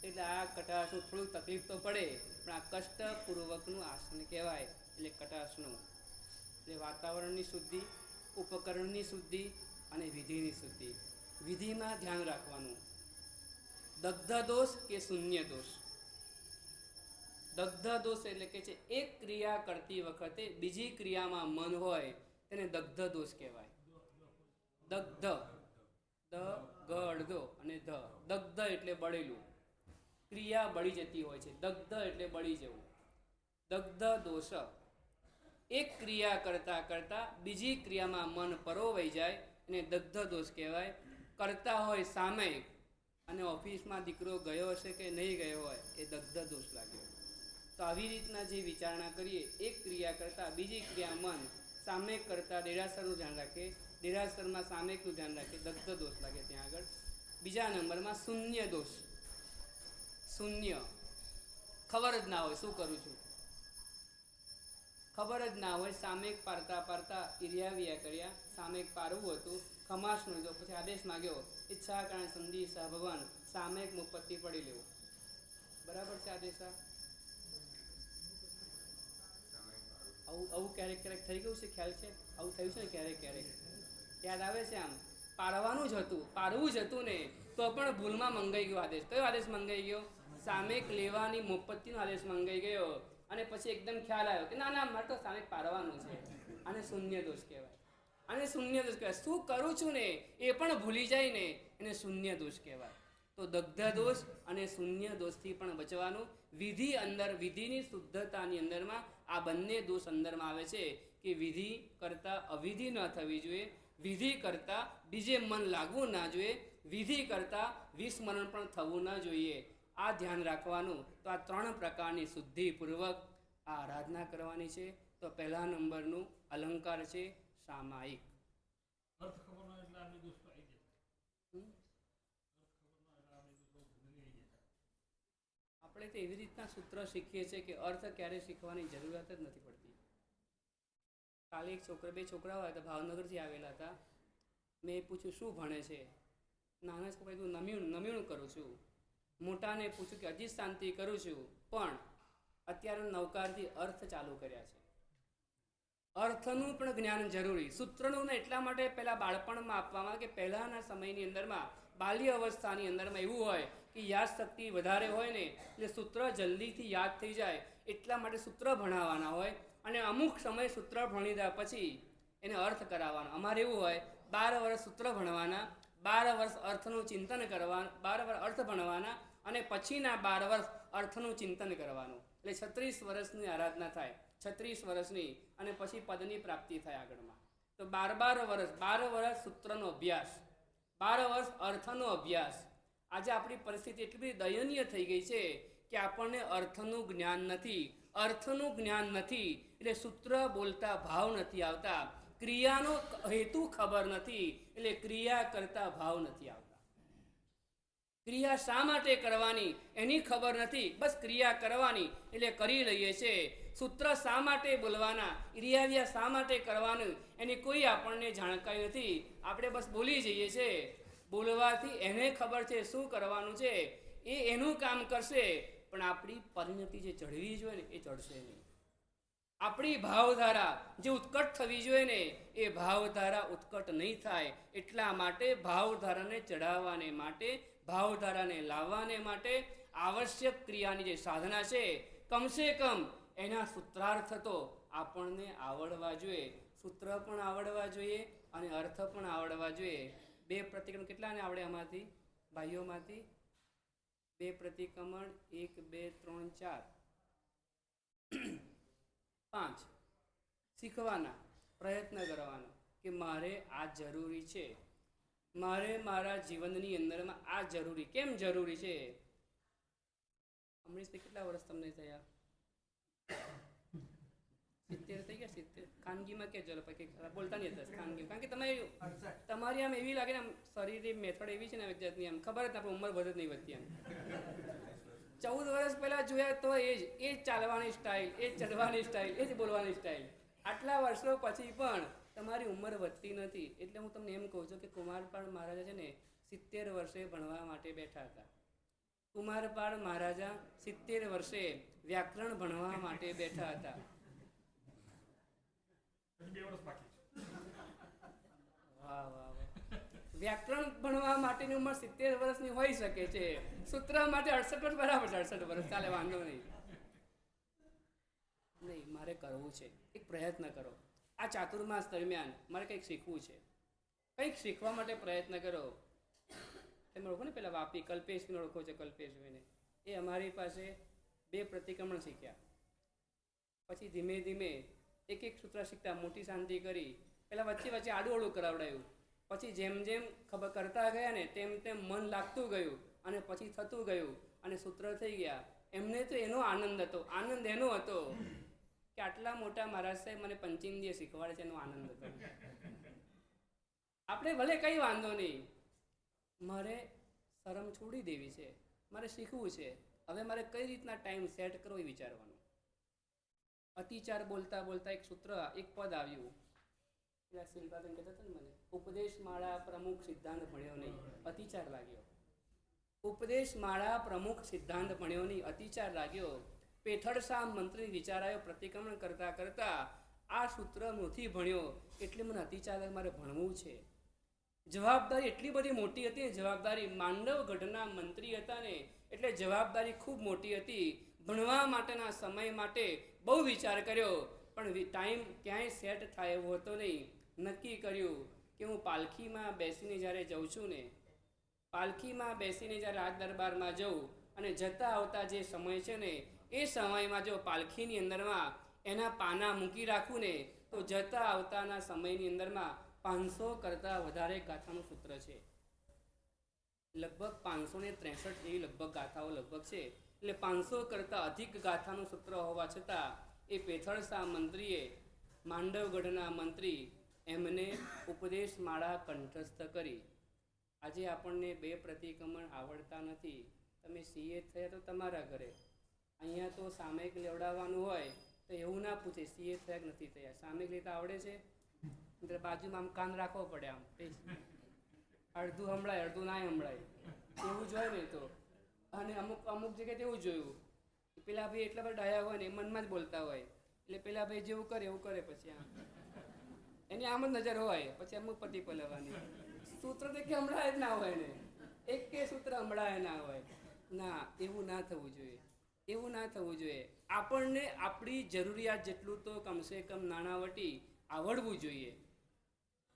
એટલે આ કટાશનું થોડુંક તકલીફ તો પડે, પણ આ કષ્ટપૂર્વકનું આસન કહેવાય. એટલે કટાશનું એટલે વાતાવરણની શુદ્ધિ, ઉપકરણની શુદ્ધિ અને વિધિની શુદ્ધિ. વિધિમાં ધ્યાન રાખવાનું, દગ્ધ દોષ કે શૂન્ય દોષ. દગ્ધ દોષ એટલે કે છે એક ક્રિયા કરતી વખતે બીજી ક્રિયામાં મન હોય તેને દગ્ધ દોષ કહેવાય. દગ્ધ, દ ગ અડધો અને ધ, દગ્ધ એટલે બળેલું, ક્રિયા બળી જતી હોય છે. દગ્ધ એટલે બળી જવું. દગ્ધ દોષ, એક ક્રિયા કરતા કરતા બીજી ક્રિયામાં મન પરોવાઈ જાય એને દગ્ધ દોષ કહેવાય. કરતા હોય સામયિક અને ઓફિસમાં દીકરો ગયો હશે કે નહીં ગયો હોય એ દગ્ધ દોષ લાગ્યો. તો આવી રીતના જે વિચારણા કરીએ, એક ક્રિયા કરતાં બીજી ક્રિયા મન, સામયિક કરતાં દેરાસરનું ધ્યાન રાખે, દેરાસરમાં સામયિકનું ધ્યાન રાખે, દગ્ધ દોષ લાગે ત્યાં આગળ. બીજા નંબરમાં શૂન્ય દોષ. શૂન્ય, ખબર જ ના હોય શું કરું છું, ખબર જ ના હોય, સામેક પારતા પારતા ઇરિયાવિયા કર્યા, સામેક પારવું હતું, ખમાસનો લીધો, પછી આદેશ માગ્યો, ઈચ્છા કારણે સંધિ સહ ભગવાન, સામેક મુપત્તિ પડી લેવું. બરાબર છે આદેશા? આવું આવું ક્યારેક ક્યારેક થઈ ગયું છે, ખ્યાલ છે? આવું થયું છે ને ક્યારેક ક્યારેક? યાદ આવે છે? આમ પારવાનું જ હતું, પારવું જ હતું ને, તો પણ ભૂલમાં મંગાઈ ગયો આદેશ. કયો આદેશ મંગાઈ ગયો? સામેક લેવાની મુપત્તિનો આદેશ મંગાઈ ગયો. અને પછી એકદમ ખ્યાલ આવ્યો કે ના ના, મારે તો સામેક પારવાનું છે. આને શૂન્ય દોષ કહેવાય. આને શૂન્ય દોષ કહેવાય. શું કરું છું ને એ પણ ભૂલી જાય ને, એને શૂન્ય દોષ કહેવાય. તો દગ્ધ દોષ અને શૂન્ય દોષથી પણ બચવાનું. વિધિ અંદર, વિધિની શુદ્ધતાની અંદરમાં આ બંને દોષ અંદરમાં આવે છે કે વિધિ કરતાં અવિધિ ન થવી જોઈએ, વિધિ કરતાં બીજે મન લાગવું ના જોઈએ, વિધિ કરતાં વિસ્મરણ પણ થવું ના જોઈએ. આ ધ્યાન રાખવાનું. તો આ 3 પ્રકારની શુદ્ધિપૂર્વક આ આરાધના કરવાની છે. તો પહેલા નંબરનું અલંકાર છે સામાયિક. અર્થ ખબર ન એટલે આ બે દોસ્તો આવી જાય. આપણે તો એવી રીતના સૂત્ર શીખીએ છીએ કે અર્થ ક્યારે શીખવાની જરૂરિયાત જ નથી પડતી. કાલે એક છોકરા, 2 છોકરાઓ હતા, ભાવનગરથી આવેલા હતા. મેં પૂછ્યું શું ભણે છે? નાના છોકરાએ કીધું નમ્યુણ કરું છું. મોટાને પૂછ્યું કે હજી શાંતિ કરું છું, પણ અત્યારે નવકારથી અર્થ ચાલુ કર્યા છે. અર્થનું પણ જ્ઞાન જરૂરી. સૂત્રનું એટલા માટે પહેલાં બાળપણમાં આપવામાં કે પહેલાંના સમયની અંદરમાં બાલ્ય અવસ્થાની અંદરમાં એવું હોય કે યાદ શક્તિ વધારે હોય ને, એટલે સૂત્ર જલ્દીથી યાદ થઈ જાય, એટલા માટે સૂત્ર ભણાવવાના હોય. અને અમુક સમય સૂત્ર ભણી દા પછી એને અર્થ કરાવવાનો. અમારે એવું હોય 12 વર્ષ સૂત્ર ભણવાના, 12 વર્ષ અર્થનું ચિંતન કરવાનું, 12 વર્ષ અર્થ ભણવાના અને પછીના 12 વર્ષ અર્થનું ચિંતન કરવાનું. એટલે 36 વર્ષની આરાધના થાય, 36 વર્ષની, અને પછી પદની પ્રાપ્તિ થાય આગળમાં. તો 12 વર્ષ સૂત્રનો અભ્યાસ, 12 વર્ષ અર્થનો અભ્યાસ. આજે આપણી પરિસ્થિતિ એટલી બધી દયનીય થઈ ગઈ છે કે આપણને અર્થનું જ્ઞાન નથી. અર્થનું જ્ઞાન નથી એટલે સૂત્ર બોલતા ભાવ નથી આવતા. ક્રિયાનો હેતુ ખબર નથી એટલે ક્રિયા કરતા ભાવ નથી આવતા. ક્રિયા શા માટે કરવાની એની ખબર નથી, બસ ક્રિયા કરવાની એટલે કરી લઈએ છે. સૂત્ર શા માટે બોલવાના, ઇરિયાવિયા શા માટે કરવાનું એની કોઈ આપણને જાણકારી નથી. આપણે બસ બોલી જઈએ છે. બોલવાથી એને ખબર છે શું કરવાનું છે, એ એનું કામ કરશે, પણ આપણી પરિણતિ જે ચડવી જોઈએ ને એ ચડશે નહીં. આપણી ભાવધારા જે ઉત્કટ થવી જોઈએ ને એ ભાવધારા ઉત્કટ નહીં થાય. એટલા માટે ભાવધારાને ચડાવવાને માટે, ભાવધારાને લાવવાને માટે આવશ્યક ક્રિયાની જે સાધના છે, કમસે કમ એના સૂત્રાર્થ તો આપણને આવડવા જોઈએ. સૂત્ર પણ આવડવા જોઈએ અને અર્થ પણ આવડવા જોઈએ. 2 પ્રતિક્રમણ કેટલાને આવડે આમાંથી ભાઈઓમાંથી? 2 પ્રતિક્રમણ 1 2 3 4 5 શીખવાના, પ્રયત્ન કરવાનો કે મારે આ જરૂરી છે, મારે મારા જીવનની અંદરમાં આ જરૂરી. કેમ જરૂરી છે? અમરીશભાઈ કેટલા વર્ષ તમને થયા? 70 થઈ ગયા? 70? ખાનગીમાં કે ચલો પછી બોલતા નહીં હતા ખાનગી, કારણ કે તમારી આમ એવી લાગે ને, આમ શરીરની મેથડ એવી છે ને એક જાતની, આમ ખબર જ આપણે ઉંમર વધે જ નહીં વધતી. આમ 14 વર્ષ પહેલાં જોયા તો એ જ ચાલવાની સ્ટાઇલ, એ જ ચડવાની સ્ટાઇલ, એ જ બોલવાની સ્ટાઇલ. આટલા વર્ષો પછી પણ તમારી ઉંમર વધતી નથી. એટલે હું તમને એમ કહું છું કે કુમારપાળ મહારાજા છે ને 70 વર્ષે ભણવા માટે બેઠા હતા. કુમારપાળ મહારાજા 70 વર્ષે વ્યાકરણ ભણવા માટે બેઠા હતા. 2 વર્ષ બાકી છે. વાહ વાહ વાહ. વ્યાકરણ ભણવા માટેની ઉંમર 70 વર્ષની હોઈ શકે છે. સૂત્ર માટે 68 વર્ષ બરાબર છે. 68 વર્ષ ચાલે, વાંધો નહીં. નહીં, મારે કરવું છે. એક પ્રયત્ન કરો. આ ચાતુર્માસ દરમિયાન મારે કંઈક શીખવું છે. કંઈક શીખવા માટે પ્રયત્ન કરો. તમે ઓળખો ને પેલા વાપી કલ્પેશભાઈને ઓળખો છે? કલ્પેશભાઈને એ અમારી પાસે 2 પ્રતિક્રમણ શીખ્યા. પછી ધીમે ધીમે એક સૂત્ર શીખતા મોટી શાંતિ કરી. પહેલાં વચ્ચે વચ્ચે આડું અડું કરાવડાયું. પછી જેમ જેમ ખબર કરતા ગયા ને તેમ તેમ મન લાગતું ગયું અને પછી થતું ગયું અને સૂત્ર થઈ ગયા. એમને તો એનો આનંદ હતો. આનંદ એનો હતો કે આટલા મોટા મહારાજ સાહેબ મને પંચિંદ્રિય શીખવાડે છે, એનો આનંદ હતો. આપણે ભલે કંઈ વાંધો નહીં, મારે શરમ છોડી દેવી છે, મારે શીખવું છે. હવે મારે કઈ રીતના ટાઈમ સેટ કરવો એ વિચારવાનું. અતિચાર બોલતા બોલતા એક સૂત્ર, એક પદ આવ્યું. પેલા શિલ્પાબેન કહેતા હતા ને મને, ઉપદેશ માળા પ્રમુખ સિદ્ધાંત ભણ્યો નહીં, અતિચાર લાગ્યો. ઉપદેશ માળા પ્રમુખ સિદ્ધાંત ભણ્યો નહીં, અતિચાર લાગ્યો. પેથળસા મંત્રી વિચારાયો, પ્રતિક્રમણ કરતા કરતા આ સૂત્ર નથી ભણ્યો એટલે મને અતિચાર મારે ભણવું છે. જવાબદારી એટલી બધી મોટી હતી ને, જવાબદારી માંડવગઢના મંત્રી હતા ને એટલે જવાબદારી ખૂબ મોટી હતી. ભણવા માટેના સમય માટે બહુ વિચાર કર્યો પણ ટાઈમ ક્યાંય સેટ થાય એવો હતો નહીં. નક્કી કર્યું કે હું પાલખીમાં બેસીને જ્યારે જઉં છું ને, પાલખીમાં બેસીને જ્યારે રાજ દરબારમાં જઉં અને જતા આવતા જે સમય છે ને એ સમયમાં જો પાલખીની અંદરમાં એના પાના મૂકી રાખું ને તો જતા આવતાના સમયની અંદરમાં 500 કરતાં વધારે ગાથાનું સૂત્ર છે. લગભગ 563 જેવી લગભગ ગાથાઓ લગભગ છે. એટલે 500 કરતાં અધિક ગાથાનું સૂત્ર હોવા છતાં એ પેથળસા મંત્રીએ, માંડવગઢના મંત્રી, એમને ઉપદેશ માળા કંઠસ્થ કરી. આજે આપણને 2 પ્રતિક્રમણ આવડતા નથી. તમે સીએ થયા તો તમારા ઘરે, અહીંયા તો સામયિક લેવડાવવાનું હોય તો એવું ના પૂછે સીએ થયા કે નથી થયા, સામયિક લેતા આવડે છે? એટલે બાજુમાં આમ કાન રાખવો પડે, આમ અડધું સંભળાય અડધું ના સંભળાય એવું જ હોય ને. તો અને અમુક અમુક જગ્યાએ એવું જોયું કે પેલા ભાઈ એટલા બધા ડાયા હોય ને એ મનમાં જ બોલતા હોય એટલે પેલા ભાઈ જેવું કરે એવું કરે, પછી આમ એની આમ જ નજર હોય, પછી અમુક પતિ પલવવાની. સૂત્ર તો કે સંભળાય જ ના હોય ને, એક કે સૂત્ર સંભળાય ના હોય. ના, એવું ના થવું જોઈએ, એવું ના થવું જોઈએ. આપણને આપણી જરૂરિયાત જેટલું તો કમસે કમ નાણાવટી આવડવું જોઈએ,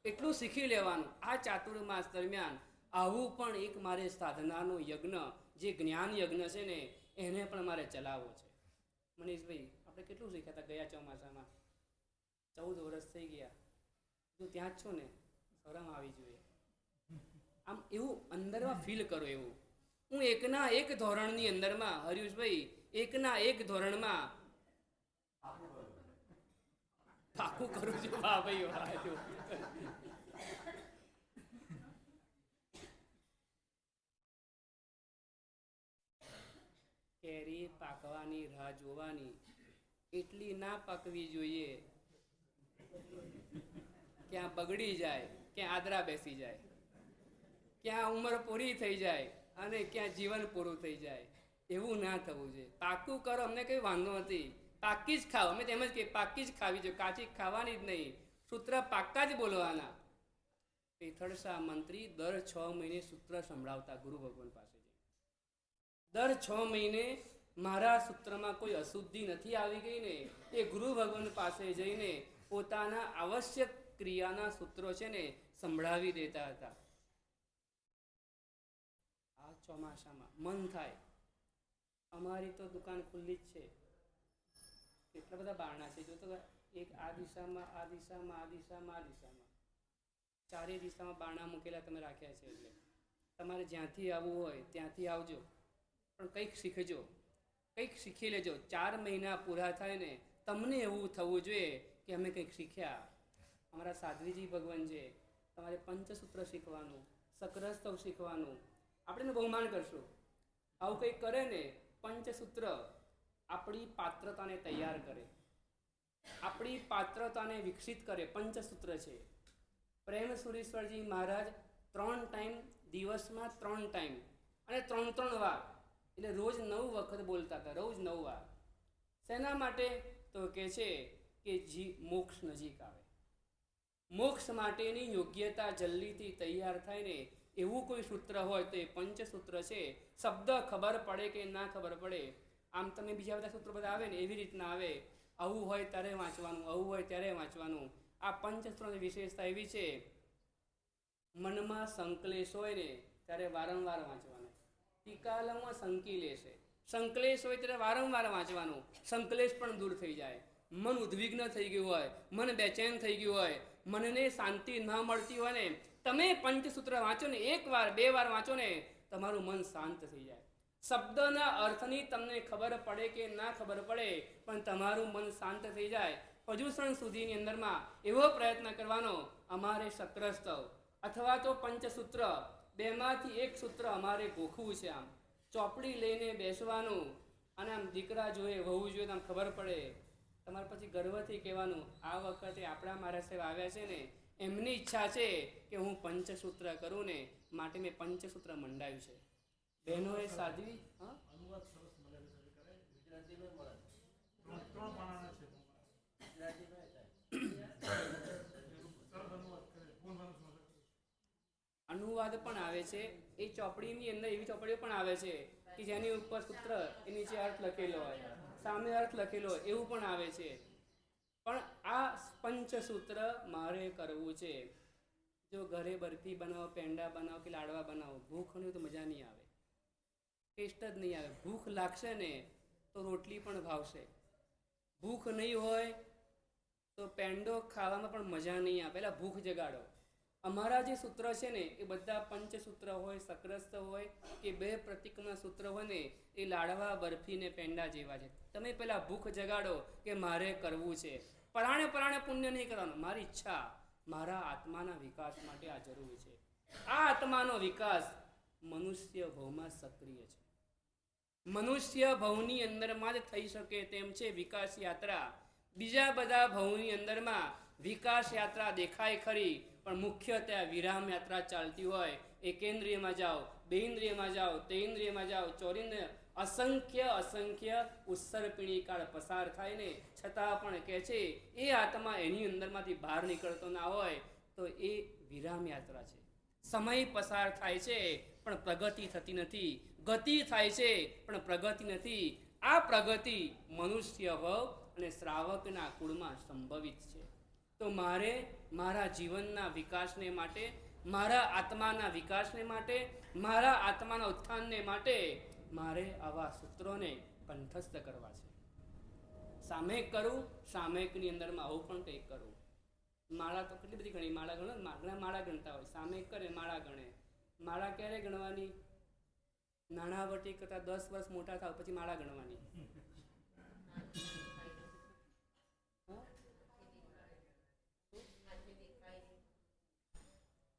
એટલું શીખી લેવાનું. આ ચાતુર્માસ દરમિયાન આવું પણ એક મારે સાધનાનો યજ્ઞ, જે જ્ઞાન યજ્ઞ છે ને એને પણ મારે ચલાવવો છે. મનીષભાઈ, આપણે કેટલું શીખ્યા હતા ગયા ચોમાસામાં? 14 વર્ષ થઈ ગયા, તું ત્યાં જ છો ને, શરમ આવી જોઈએ. આમ એવું અંદરમાં ફીલ કરો. એવું હું એકના એક ધોરણની અંદરમાં, હરીશભાઈ, એકના એક ધોરણમાં પાકું કરું છું. વાહ ભાઈ વાહ. કેરી પાકવાની રાહ જોવાની, એટલી ના પાકવી જોઈએ ક્યાં બગડી જાય, ક્યાં આદરા બેસી જાય, ક્યાં ઉંમર પૂરી થઈ જાય અને ક્યાં જીવન પૂરું થઈ જાય. એવું ના થવું જોઈએ. પાકું કરો, અમને કંઈ વાંધો નથી, પાકી જ ખાઓ. અમે તેમ જ કહીએ પાકી જ ખાવી જોઈએ, કાચી ખાવાની જ નહીં. સૂત્ર પાક્કા જ બોલવાના. પેથળસા મંત્રી દર 6 મહિને સૂત્ર સંભળાવતા ગુરુ ભગવાન પાસે. દર 6 મહિને મારા સૂત્રમાં કોઈ અશુદ્ધિ નથી આવી ગઈ ને એ ગુરુ ભગવાન પાસે જઈને પોતાના આવશ્યક ક્રિયાના સૂત્રો છે ને સંભળાવી દેતા હતા. આ ચોમાસામાં મન થાય, અમારી તો દુકાન ખુલ્લી જ છે, કેટલા બધા બારણા છે જો તો, એક આ દિશામાં, આ દિશામાં, આ દિશામાં, આ દિશામાં, ચારે દિશામાં બારણા મૂકેલા તમે રાખ્યા છે. એટલે તમારે જ્યાંથી આવવું હોય ત્યાંથી આવજો, પણ કંઈક શીખજો, કંઈક શીખી લેજો. 4 મહિના પૂરા થાય ને તમને એવું થવું જોઈએ કે અમે કંઈક શીખ્યા. અમારા સાધ્વીજી ભગવાન છે, તમારે પંચસૂત્ર શીખવાનું, સક્રસ્તવ શીખવાનું, આપણે એનું બહુમાન કરશું. આવું કંઈક કરે ને, પંચસૂત્ર આપણી પાત્રતાને તૈયાર કરે, આપણી પાત્રતાને વિકસિત કરે. પંચસૂત્ર છે. પ્રેમ સુરેશ્વરજી મહારાજ 3 ટાઈમ દિવસમાં, 3 ટાઈમ અને 3 વાર, એટલે રોજ 9 વખત બોલતા હતા, રોજ 9 વાર. શેના માટે? તો કે છે કે મોક્ષ નજીક આવે, મોક્ષ માટેની યોગ્યતા જલ્દીથી તૈયાર થાય ને એવું કોઈ સૂત્ર હોય તો એ પંચસૂત્ર છે. શબ્દ ખબર પડે કે ના ખબર પડે, આમ તમે બીજા બધા સૂત્રો બધા આવે ને એવી રીતના આવે. આવું હોય ત્યારે વાંચવાનું, આવું હોય ત્યારે વાંચવાનું. આ પંચસૂત્રોની વિશેષતા એવી છે, મનમાં સંકલેશ હોય ને ત્યારે વારંવાર વાંચવાનું. ટીકાલમાં સંકિલેશ છે, સંકલેશ હોય ત્યારે વારંવાર વાંચવાનું. સંકલેશ પણ દૂર થઈ જાય. મન ઉદ્વિગ્ન થઈ ગયું હોય, મન બેચેન થઈ ગયું હોય, મનને શાંતિ ન મળતી હોય ને, તમે પંચસૂત્ર વાંચો ને, 1 વાર 2 વાર વાંચો ને, તમારું મન શાંત થઈ જાય. શબ્દના અર્થની તમને ખબર પડે કે ના ખબર પડે, પણ તમારું મન શાંત થઈ જાય. પર્યુષણ સુધીની અંદરમાં એવો પ્રયત્ન કરવાનો, અમારે સક્રસ્તવ અથવા તો પંચસૂત્ર 2માંથી 1 સૂત્ર અમારે ગોખવું છે. આમ ચોપડી લઈને બેસવાનું અને આમ દીકરા જોઈએ, વહુ જોઈએ, આમ ખબર પડે તમારે પછી ગર્વથી કહેવાનું આ વખતે આપણા મારા સાહેબ આવ્યા છે ને એમની ઈચ્છા છે કે હું પંચસૂત્ર કરું ને માટે મેં પંચસૂત્ર મંડાવ્યું છે. બહેનોએ સાધવી હા અનુવાદ સરસ મળે છે કરે ગુજરાતીમાં મળે ત્રણ પાનાના છે ગુજરાતીમાં સરસ અનુવાદ કરે કોણ માણસ મળે અનુવાદ પણ આવે છે. એ ચોપડીની અંદર એવી ચોપડીઓ પણ આવે છે કે જેની ઉપર સૂત્ર એ નીચે અર્થ લખેલો હોય, સામે અર્થ લખેલો હોય, એવું પણ આવે છે. પણ આ પંચસૂત્ર મારે કરવું છે. જો ઘરે બરફી બનાવો, પેંડા બનાવો કે લાડવા બનાવો, ભૂખ નહીં તો મજા નહીં આવે, ટેસ્ટ જ નહીં આવે. ભૂખ લાગશે ને તો રોટલી પણ ભાવશે. ભૂખ નહીં હોય તો પેંડો ખાવામાં પણ મજા નહીં આવે. પહેલાં ભૂખ જગાડો. અમારા જે સૂત્ર છે ને એ બધા પંચસૂત્ર હોય, સક્રસ્ત હોય કે બે પ્રતિક્રમના સૂત્ર હોય ને એ લાડવા, બરફી ને પેંડા જેવા છે. તમે પહેલાં ભૂખ જગાડો કે મારે કરવું છે. પરાણે પરાણે પુણ્ય નહીં કરવાનું. મારી ઈચ્છા, મારા આત્માના વિકાસ માટે આ જરૂરી છે. આ આત્માનો વિકાસ મનુષ્ય ભવમાં સક્રિય છે. મનુષ્ય ભવની અંદરમાં જ થઈ શકે તેમ છે વિકાસ યાત્રા. બીજા બધા ભવની અંદરમાં વિકાસ યાત્રા દેખાય ખરી, પણ મુખ્યત્વે વિરામ યાત્રા ચાલતી હોય. એકેન્દ્રિયમાં જાઓ, બેઇન્દ્રિયમાં જાઓ, તેઇન્દ્રિયમાં જાઓ, ચોરિન્દ્રિય, અસંખ્ય અસંખ્ય ઉત્સર્પિણી કાળ પસાર થાય ને છતાં પણ કહે છે એ આત્મા એની અંદરમાંથી બહાર નીકળતો ના હોય તો એ વિરામ યાત્રા છે. સમય પસાર થાય છે પણ પ્રગતિ થતી નથી. ગતિ થાય છે પણ પ્રગતિ નથી. આ પ્રગતિ મનુષ્ય ભવ અને શ્રાવકના કુળમાં સંભવિત છે. તો મારે મારા જીવનના વિકાસને માટે, મારા આત્માના વિકાસને માટે, મારા આત્માના ઉત્થાનને માટે મારે આવા સૂત્રોને કંઠસ્થ કરવા છે. સામયિક કરું, સામયિકની અંદરમાં આવું પણ કંઈક કરું. માળા તો કેટલી બધી ગણી, માળા ગણો, માળા ગણતા હોય. સામયિક કરે, માળા ગણે. માળા ક્યારે ગણવાની? નાણાવટી કરતાં 10 વર્ષ મોટા થાવ પછી માળા ગણવાની.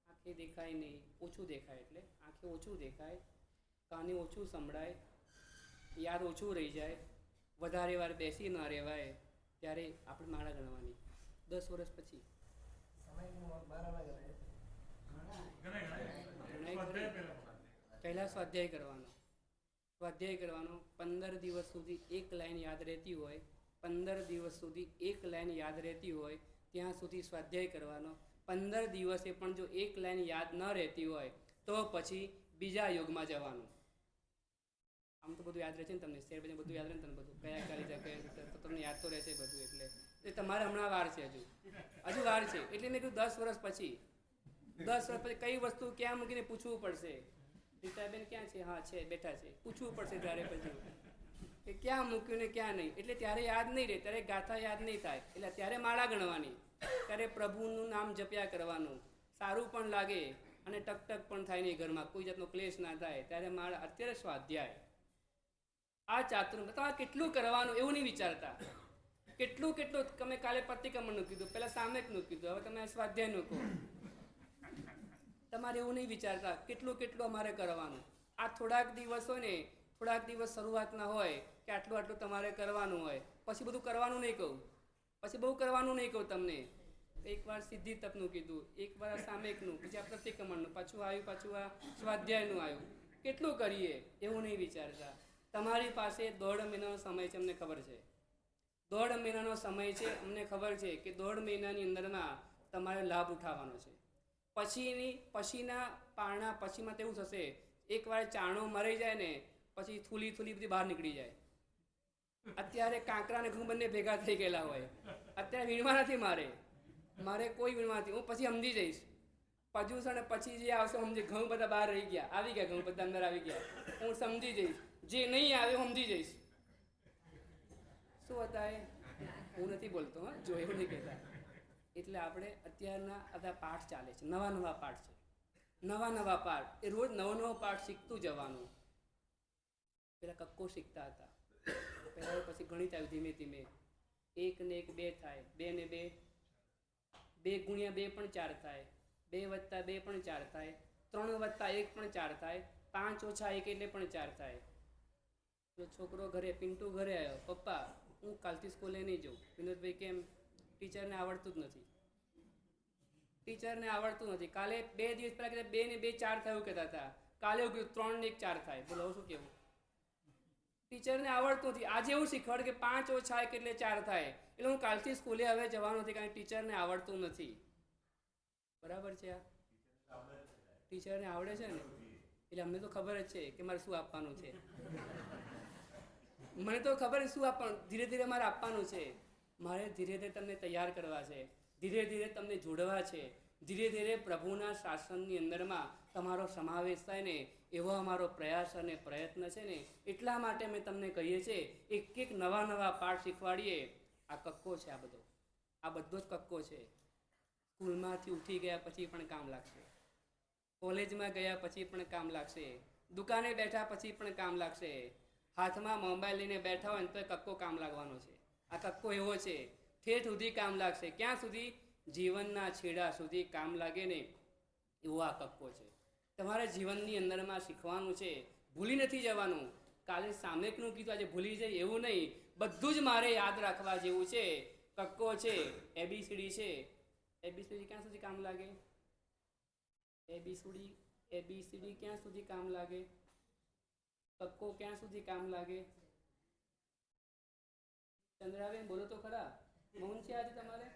આંખે દેખાય નહીં, ઓછું દેખાય, એટલે આંખે ઓછું દેખાય, કાને ઓછું સંભળાય, યાદ ઓછું રહી જાય, વધારે વાર બેસી ન રહેવાય, ત્યારે આપણે માળા ગણવાની. 10 વર્ષ પછી પહેલાં સ્વાધ્યાય કરવાનો. સ્વાધ્યાય કરવાનો 15 દિવસ સુધી એક લાઈન યાદ રહેતી હોય, 15 દિવસ સુધી એક લાઈન યાદ રહેતી હોય ત્યાં સુધી સ્વાધ્યાય કરવાનો. 15 દિવસે પણ જો એક લાઈન યાદ ન રહેતી હોય તો પછી બીજા યોગમાં જવાનું. આમ તો બધું યાદ રહે છે ને તમને, શેર પછી બધું યાદ રહે ને તમને, બધું કયા કાલી જગ્યાએ તો તમને યાદ તો રહેશે બધું. એટલે તમારે હમણાં વાર છે, હજુ વાર છે. એટલે મેં કીધું 10 વર્ષ પછી, 10 વર્ષ પછી કઈ વસ્તુ ક્યાં મૂકીને પૂછવું પડશે. રીતાબેન ક્યાં છે? હા છે, બેઠા છે. પૂછવું પડશે ત્યારે પછી કે ક્યાં મૂક્યું ને ક્યાં નહીં. એટલે ત્યારે યાદ નહીં રહે, ત્યારે ગાથા યાદ નહીં થાય. એટલે ત્યારે માળા ગણવાની, ત્યારે પ્રભુનું નામ જપ્યા કરવાનું. સારું પણ લાગે અને ટકટક પણ થાય નહીં ઘરમાં, કોઈ જાતનો ક્લેશ ના થાય. ત્યારે માળા. અત્યારે સ્વાધ્યાય, આ ચાતુર્માસ તમારે કેટલું કરવાનું એવું નહીં વિચારતા. કેટલું તમે કાલે પ્રતિક્રમણનું કીધું, પહેલાં સામયિકનું કીધું, હવે તમે સ્વાધ્યાયનું કહો. તમારે એવું નહીં વિચારતા કેટલું અમારે કરવાનું. આ થોડાક દિવસ હોય ને, થોડાક દિવસ શરૂઆતના હોય કે આટલું તમારે કરવાનું હોય, પછી બધું કરવાનું નહીં કહું, પછી બહુ કરવાનું નહીં કહું તમને. એકવાર સિદ્ધિ તપનું કીધું, એકવાર સામયિકનું, પછી આ પ્રતિક્રમણનું, પાછું આ સ્વાધ્યાયનું આવ્યું. કેટલું કરીએ એવું નહીં વિચારતા. તમારી પાસે 1.5 મહિનાનો સમય છે, અમને ખબર છે. 1.5 મહિનાનો સમય છે, અમને ખબર છે કે 1.5 મહિનાની અંદરમાં તમારે લાભ ઉઠાવવાનો છે. પછીના પારણા પછીમાં તેવું થશે, એકવાર ચાણો મરી જાય ને પછી થૂલી બધી બહાર નીકળી જાય. અત્યારે કાંકરા અને ઘઉં બંને ભેગા થઈ ગયેલા હોય. અત્યારે વીણવા નથી મારે કોઈ વીણવા નથી. હું પછી સમજી જઈશ પજુષણ પછી જે આવશે સમજી, ઘઉં બધા બહાર રહી ગયા, આવી ગયા, ઘઉં બધા અંદર આવી ગયા, હું સમજી જઈશ. જે નહીં આવે હું સમજી જઈશ. શું હતા એ હું નથી બોલતો, હા, જો એવું નહીં કહેતા. એટલે આપણે અત્યારના બધા પાઠ ચાલે છે, નવા પાઠ છે, નવા પાઠ. એ રોજ નવો પાઠ શીખતું જવાનું. પેલા કક્કો શીખતા હતા, પહેલાં પછી ગણિત આવ્યું ધીમે ધીમે. 1 ને 1 2 થાય, 2 ને 2 2 ગુણ્યા 2 પણ 4 થાય, 2 વત્તા 2 પણ 4 થાય, 3 વત્તા 1 પણ 4 થાય, 5 ઓછા 1 એટલે પણ 4 થાય. જો છોકરો ઘરે, પિન્ટુ ઘરે આવ્યો, પપ્પા હું કાલથી સ્કૂલે નહીં જાઉં. વિનોદભાઈ કેમ? ટીચરને આવડતું જ નથી. ટીચરને આવડતું નથી. કાલે 2 દિવસ પહેલાં કહેતા 2 ને 2 4 થયું કહેતા હતા. કાલે એવું કીધું 3 ને 1 4 થાય. બોલો શું કેવું? ટીચરને આવડતું નથી. આજે એવું શીખવાડ કે 5 ઓછા 1 એટલે 4 થાય. એટલે હું કાલથી સ્કૂલે હવે જવાનું નથી, કારણ કે ટીચરને આવડતું નથી. બરાબર છે? આ ટીચરને આવડે છે ને, એટલે અમને તો ખબર જ છે કે મારે શું આપવાનું છે. મને તો ખબર છે શું આપવાનું. ધીરે ધીરે મારે આપવાનું છે. મારે ધીરે ધીરે તમને તૈયાર કરવા છે, ધીરે ધીરે તમને જોડવા છે, ધીરે ધીરે પ્રભુના શાસનની અંદરમાં તમારો સમાવેશ થાય ને એવો અમારો પ્રયાસ અને પ્રયત્ન છે ને. એટલા માટે મેં તમને કહીએ છીએ એક એક નવા નવા પાઠ શીખવાડીએ. આ કક્કો છે, આ બધો જ કક્કો છે. સ્કૂલમાંથી ઉઠી ગયા પછી પણ કામ લાગશે, કોલેજમાં ગયા પછી પણ કામ લાગશે, દુકાને બેઠા પછી પણ કામ લાગશે, હાથમાં મોબાઈલ લઈને બેઠા હોય ને તો કક્કો કામ લાગવાનો છે. આ કક્કો એવો છે, ઠેઠ સુધી કામ લાગશે. ક્યાં સુધી? જીવનના છેડા સુધી કામ લાગે ને એવો આ કક્કો છે. તમારે જીવનની અંદરમાં શીખવાનું છે, ભૂલી નથી જવાનું. કાલે સામેકનું કીધું આજે ભૂલી જાય એવું નહીં, બધું જ મારે યાદ રાખવા જેવું છે. કક્કો છે, એબીસીડી છે. એબીસીડી ક્યાં સુધી કામ લાગે? એબીસીડી ક્યાં સુધી કામ લાગે? કક્કો ક્યાં સુધી કામ લાગે? ચંદ્રાબેન બોલો તો ખરા, મૌન છે આજે તમારે?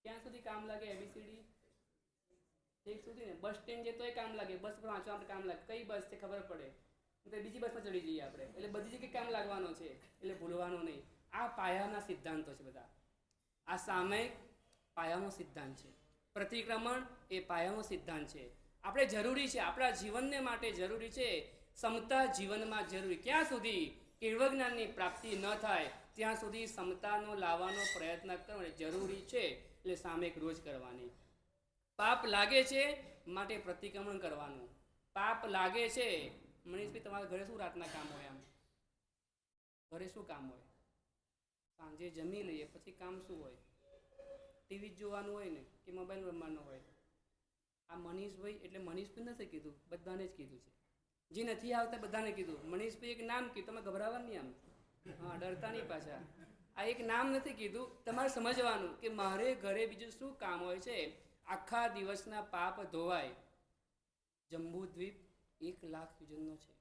ક્યાં સુધી કામ લાગે એબીસીડી? એક સુધી ને. બસ સ્ટેન્ડ જે તોય કામ લાગે, બસ પર વાંચવા માટે કામ લાગે. કઈ બસ છે ખબર પડે તો બીજી બસમાં ચડી જઈએ આપણે. એટલે બધી જગ્યાએ કામ લાગવાનો છે, એટલે ભૂલવાનું નહીં. આ પાયાના સિદ્ધાંતો છે બધા. આ સામયિક પાયાનો સિદ્ધાંત છે, પ્રતિક્રમણ એ પાયાનો સિદ્ધાંત છે. આપણે જરૂરી છે, આપણા જીવનને માટે જરૂરી છે. સમતા જીવનમાં જરૂરી. ક્યાં સુધી કેળવળ જ્ઞાનની પ્રાપ્તિ ન થાય ત્યાં સુધી સમતાનો લાવવાનો પ્રયત્ન કરવો જરૂરી છે. એટલે સામયિક રોજ કરવાની. પાપ લાગે છે માટે પ્રતિક્રમણ કરવાનું. પાપ લાગે છે. મનીષભાઈ તમારા ઘરે શું રાતના કામ હોય? આમ ઘરે શું કામ હોય? સાંજે જમી લઈએ પછી કામ શું હોય? ટીવી જ જોવાનું હોય ને કે મોબાઈલ રમવાનો હોય? આ મનીષભાઈ એટલે મનીષભાઈ નથી કીધું, બધાને જ કીધું છે. જે નથી આવતા બધાને કીધું. મનીષભાઈ એક નામ કીધું, તમે ગભરાવા નહીં. આમ હા, ડરતા નહીં પાછા. આ એક નામ નથી કીધું. તમારે સમજવાનું કે મારે ઘરે બીજું શું કામ હોય છે. આખા દિવસના પાપ ધોવાય. જંબુદ્વીપ 1 લાખ યોજનનો છે.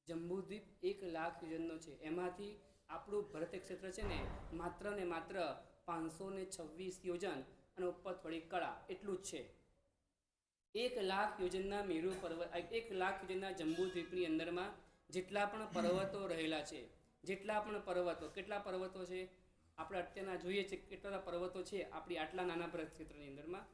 જંબુદ્વીપ 1 લાખ યોજનનો છે. એમાંથી આપણું ભરત ક્ષેત્ર છે ને માત્ર 526 યોજન અને ઉપર થોડી કળા એટલું જ છે. 1 લાખ યોજનના મેરુ પર્વત, 1 લાખ યોજનના જંબુદ્વીપની અંદરમાં જેટલા પણ પર્વતો રહેલા છે, જેટલા પણ પર્વતો, કેટલા પર્વતો છે આપણે અત્યારના જોઈએ છે, કેટલા પર્વતો છે આપણી આટલા નાના ભરત ક્ષેત્રની અંદરમાં.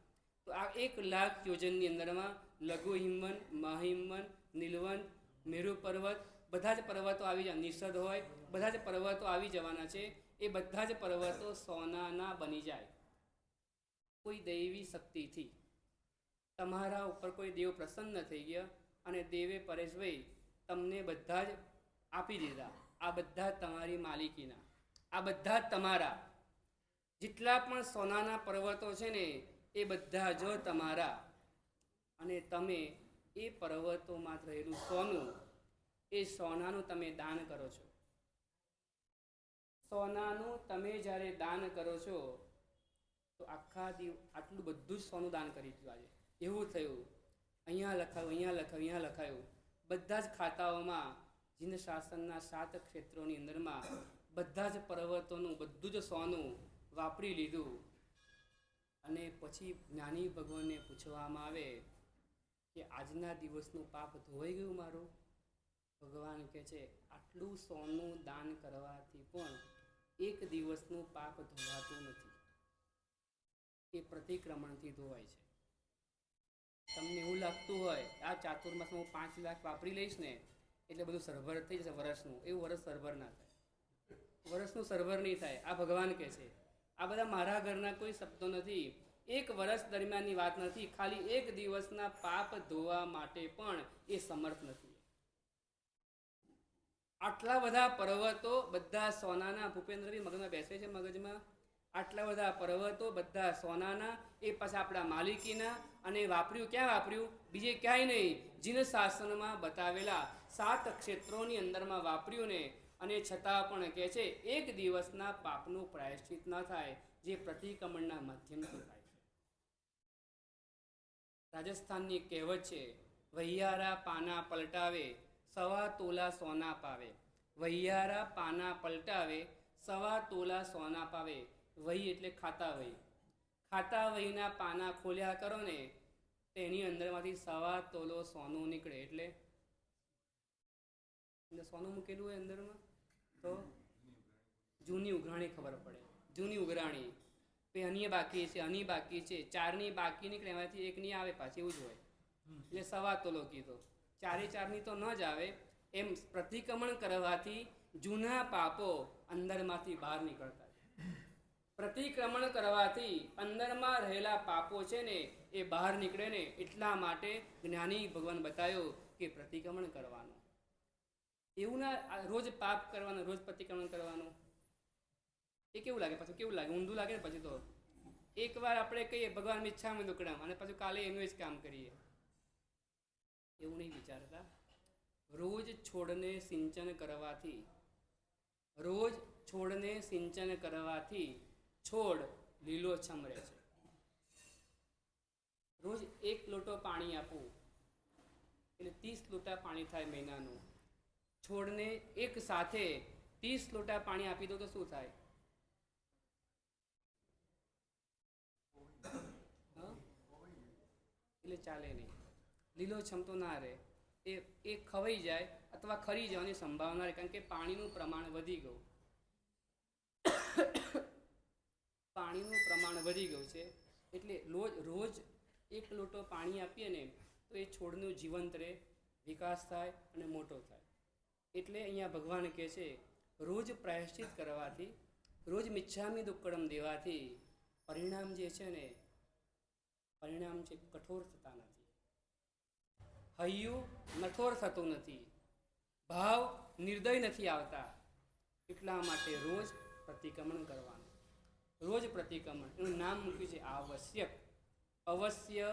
તો આ 1 લાખ યોજનની અંદરમાં લઘુ હિમવન, મહાહિમવન, નીલવન, મેરુ પર્વત, બધા જ પર્વતો આવી જાય. નિષદ હોય, બધા જ પર્વતો આવી જવાના છે. એ બધા જ પર્વતો સોનાના બની જાય કોઈ દૈવી શક્તિથી. તમારા ઉપર કોઈ દેવ પ્રસન્ન થઈ ગયા અને દેવે પરેશભાઈ તમને બધા જ આપી દીધા. આ બધા તમારી માલિકીના, આ બધા જ તમારા. જેટલા પણ સોનાના પર્વતો છે ને એ બધા જ તમારા. અને તમે એ પર્વતોમાં રહેલું સોનું, એ સોનાનું તમે દાન કરો છો. સોનાનું તમે જ્યારે દાન કરો છો તો આખા આટલું બધું જ સોનું દાન કરી દીધું. આજે એવું થયું, અહીંયા લખાયું, અહીંયા લખાયું, અહીંયા લખાયું. બધા જ ખાતાઓમાં જીન શાસનના 7 ક્ષેત્રોની અંદરમાં બધા જ પર્વતોનું બધું જ સોનું વાપરી લીધું. અને પછી જ્ઞાની ભગવાનને પૂછવામાં આવે કે આજના દિવસનું પાપ ધોવાઈ ગયું મારું? ભગવાન કહે છે આટલું સોનું દાન કરવાથી પણ એક દિવસનું પાપ ધોવાતું નથી. એ પ્રતિક્રમણથી ધોવાય છે. તમને એવું લાગતું હોય આ ચાતુર્માસમાં હું 5 લાખ વાપરી લઈશ ને એટલે બધું સરભર થઈ જશે વર્ષનું. એવું વર્ષ સરભર ના થાય, વર્ષનું સરભર નહીં થાય. આ ભગવાન કહે છે. આ બધા મારા ઘરના કોઈ શબ્દો નથી, 1 વર્ષ દરમિયાનની વાત નથી. ખાલી 1 દિવસના પાપ ધોવા માટે પણ એ સમર્થ નથી. આટલા બધા પર્વતો બધા સોનાના. ભૂપેન્દ્રભાઈ મગજમાં બેસે છે મગજમાં. આટલા બધા પર્વતો બધા સોનાના, એ પાછા આપણા માલિકીના. અને વાપર્યું ક્યાં વાપર્યું? બીજે ક્યાંય નહીં. જીન શાસનમાં બતાવેલા 7 ક્ષેત્રોની અંદરમાં વાપર્યું ને. અને છતાં પણ કહે છે એક દિવસના પાપનું પ્રાયશ્ચિત ન થાય જે પ્રતિક્રમણના માધ્યમથી થાય છે. રાજસ્થાનની કહેવત છે, વૈયારા પાના પલટાવે સવા તોલા સોના પાવે. વૈયારા પાના પલટાવે સવા તોલા સોના પાવે. વહી એટલે ખાતા વહી. ખાતા વહીના પાના ખોલ્યા કરો ને તેની અંદરમાંથી સવા તોલો સોનું નીકળે. એટલે સોનું મૂકેલું હોય અંદરમાં તો જૂની ઉઘરાણી ખબર પડે. જૂની ઉઘરાણી અની બાકી છે, અની બાકી છે, 4ની બાકી નીકળે એમાંથી 1ની આવે પાછી, એવું જ હોય. એટલે સવા તોલો કીધો. 4ની તો ન જ આવે. એમ પ્રતિક્રમણ કરવાથી જૂના પાપો અંદરમાંથી બહાર નીકળતા. પ્રતિક્રમણ કરવાથી અંદરમાં રહેલા પાપો છે ને એ બહાર નીકળે ને, એટલા માટે જ્ઞાની ભગવાન બતાવ્યો કે પ્રતિક્રમણ કરવાનું. એવું ના રોજ પાપ કરવાનું, રોજ પ્રતિક્રમણ કરવાનું. એ કેવું લાગે? પાછું કેવું લાગે? ઊંધું લાગે ને. પછી તો એકવાર આપણે કહીએ ભગવાન ઈચ્છામાં દુકડામ, અને પછી કાલે એનું જ કામ કરીએ. એવું નહીં વિચારતા. રોજ છોડને સિંચન કરવાથી, રોજ છોડને સિંચન કરવાથી છોડ લીલોછમ રહે છે. રોજ 1 લોટો પાણી આપવું એટલે 30 લોટા પાણી થાય મહિનાનું. છોડને એક સાથે 30 લોટા પાણી આપી દો તો શું થાય? એટલે ચાલે નહીં. લીલોછમ તો ના રહે. એ ખવાઈ જાય અથવા ખરી જવાની સંભાવના રહે, કારણ કે પાણીનું પ્રમાણ વધી ગયું. પાણીનું પ્રમાણ વધી ગયું છે એટલે રોજ 1 લોટો પાણી આપીએ ને તો એ છોડનું જીવંત રહે, વિકાસ થાય અને મોટો થાય. એટલે અહીંયા ભગવાન કહે છે રોજ પ્રાયશ્ચિત કરવાથી, રોજ મિચ્છામી દુક્કડમ દેવાથી પરિણામ જે છે ને, પરિણામ છે કઠોર થતા નથી. હૈયું નઠોર થતું નથી, ભાવ નિર્દય નથી આવતા. એટલા માટે રોજ પ્રતિક્રમણ કરવાનું. રોજ પ્રતિક્રમણ, એનું નામ મૂક્યું છે આવશ્યક. અવશ્ય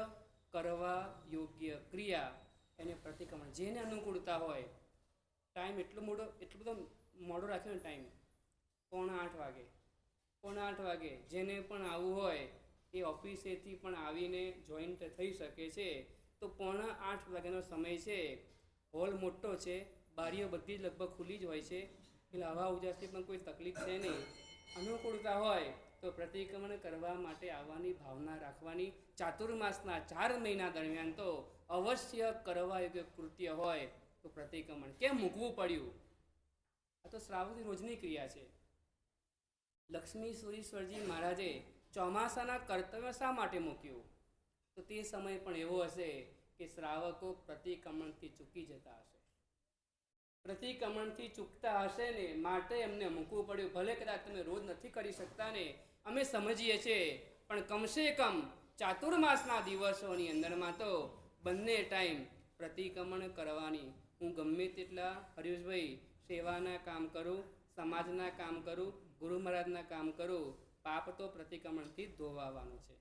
કરવા યોગ્ય ક્રિયા એને પ્રતિક્રમણ. જેને અનુકૂળતા હોય. ટાઈમ એટલો બધો મોડો રાખ્યો ને ટાઈમ, 7:45 વાગે, 7:45 વાગે જેને પણ આવવું હોય એ ઓફિસેથી પણ આવીને જોઈન્ટ થઈ શકે છે. તો 7:45 વાગ્યાનો સમય છે. હોલ મોટો છે, બારીઓ બધી જ લગભગ ખુલ્લી જ હોય છે, એટલે હવા ઉજાસથી પણ કોઈ તકલીફ છે નહીં. અનુકૂળતા હોય તો પ્રતિક્રમણ કરવા માટે આવવાની ભાવના રાખવાની. ચાતુર્માસના 4 મહિના દરમિયાન તો અવશ્ય કરવા યોગ્ય કૃત્ય હોય તો પ્રતિક્રમણ. કેમ મૂકવું પડ્યું? આ તો શ્રાવકની રોજની ક્રિયા છે. લક્ષ્મી સુરીશ્વરજી મહારાજે ચોમાસાના કર્તવ્ય શા માટે મૂક્યું? તો તે સમય પણ એવો હશે કે શ્રાવકો પ્રતિક્રમણથી ચૂકી જતા હશે. પ્રતિક્રમણથી ચૂકતા હશે ને માટે એમને મૂકવું પડ્યું. ભલે કદાચ તમે રોજ નથી કરી શકતા ને, અમે સમજીએ છીએ, પણ કમસે કમ ચાતુર્માસના દિવસોની અંદરમાં તો બંને ટાઈમ પ્રતિક્રમણ કરવાની. હું ગમે તેટલા હરીશભાઈ સેવાના કામ કરું, સમાજના કામ કરું, ગુરુ મહારાજના કામ કરું, પાપ તો પ્રતિક્રમણથી જ ધોવાવાનું છે.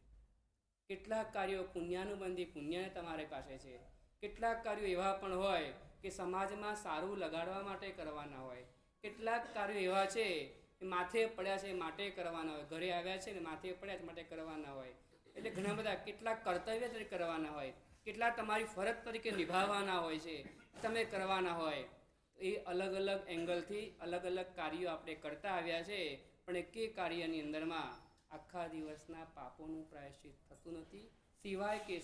કેટલાક કાર્યો પુણ્યાનુબંધી પુણ્ય તમારી પાસે છે. કેટલાક કાર્યો એવા પણ હોય કે સમાજમાં સારું લગાડવા માટે કરવાના હોય. કેટલાક કાર્યો એવા છે કે માથે પડ્યા છે માટે કરવાના હોય. ઘરે આવ્યા છે ને માથે પડ્યા છે માટે કરવાના હોય. એટલે ઘણા બધા કેટલાક કર્તવ્ય તરીકે કરવાના હોય, કેટલાક તમારી ફરજ તરીકે નિભાવવાના હોય છે, તમે કરવાના હોય. એ અલગ અલગ એંગલથી અલગ અલગ કાર્યો આપણે કરતા આવ્યા છે, પણ એકે કાર્યની અંદરમાં આખા દિવસના પાપોનું પ્રાયશ્ચિત થતું નથી,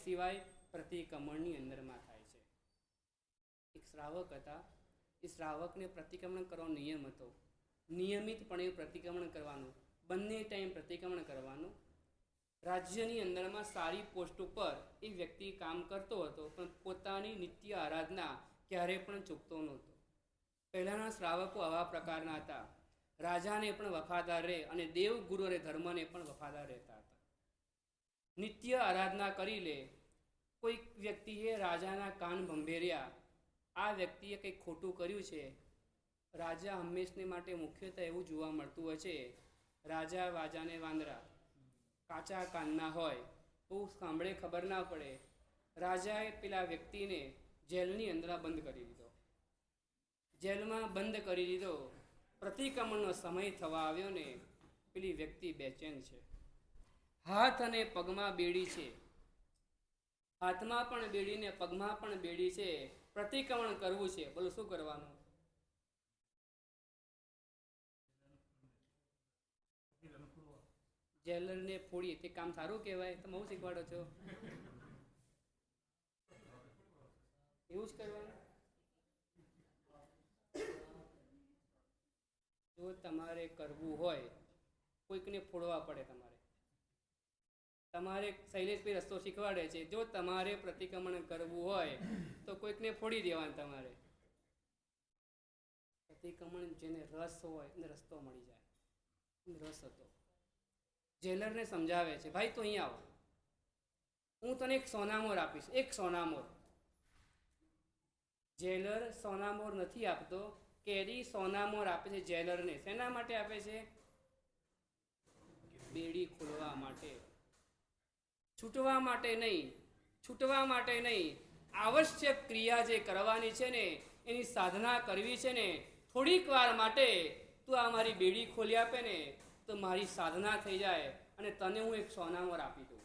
સિવાય પ્રતિક્રમણની અંદરમાં થાય છે. એક શ્રાવક હતા. એ શ્રાવકને પ્રતિક્રમણ કરવાનો નિયમ હતો. નિયમિતપણે પ્રતિક્રમણ કરવાનું, બંને ટાઈમ પ્રતિક્રમણ કરવાનું. રાજ્યની અંદરમાં સારી પોસ્ટ ઉપર એ વ્યક્તિ કામ કરતો હતો, પણ પોતાની નિત્ય આરાધના ક્યારેય પણ ચૂકતો નહોતો. પહેલાંના શ્રાવકો આવા પ્રકારના હતા. રાજાને પણ વફાદાર રહે અને દેવગુરુ અને ધર્મને પણ વફાદાર રહેતા હતા. નિત્ય આરાધના કરી લે. કોઈક વ્યક્તિએ રાજાના કાન ભંભેર્યા, આ વ્યક્તિએ કંઈક ખોટું કર્યું છે. રાજા હંમેશને માટે મુખ્યત્વે એવું જોવા મળતું હોય છે, રાજા વાજાને વાંદરા, કાચા કાનના હોય, બહુ સાંભળે ખબર ના પડે. રાજાએ પેલા વ્યક્તિને જેલની અંદર બંધ કરી દીધો. જેલમાં બંધ કરી દીધો પ્રતિક્રમણનો સમય થવા આવ્યો ને પેલી વ્યક્તિ બેચેન છે. હાથ અને પગમાં બેડી છે, હાથમાં પણ બેડી ને પગમાં પણ બેડી છે. પ્રતિક્રમણ કરવું છે, બોલો શું કરવાનું? જેલરને ફોડીએ તે કામ સારું કહેવાય? તમે હું શીખવાડો છો? એવું જ કરવાનું. જો તમારે કરવું હોય, કોઈકને ફોડવા પડે. તમારે શૈલેષભાઈ રસ્તો શીખવાડે છે, જો તમારે પ્રતિક્રમણ કરવું હોય તો કોઈકને ફોડી દેવાનું. તમારે પ્રતિક્રમણ જેને રસ હોય એને રસ્તો મળી જાય. રસ હતો. જેલરને સમજાવે છે, ભાઈ તું અહીં આવો, હું તને એક સોનામોર આપીશ, એક સોનામોર. જેલર સોનામોર નથી આપતો, કેદી સોનામોર આપે છે જેલરને. શેના માટે આપે છે? બેડી ખોલવા માટે, છૂટવા માટે નહીં. છૂટવા માટે નહીં, આવશ્યક ક્રિયા જે કરવાની છે ને, એની સાધના કરવી છે ને, થોડીક વાર માટે તું આ મારી બેડી ખોલી આપે ને તો મારી સાધના થઈ જાય અને તને હું એક સોનામોર આપી દઉં.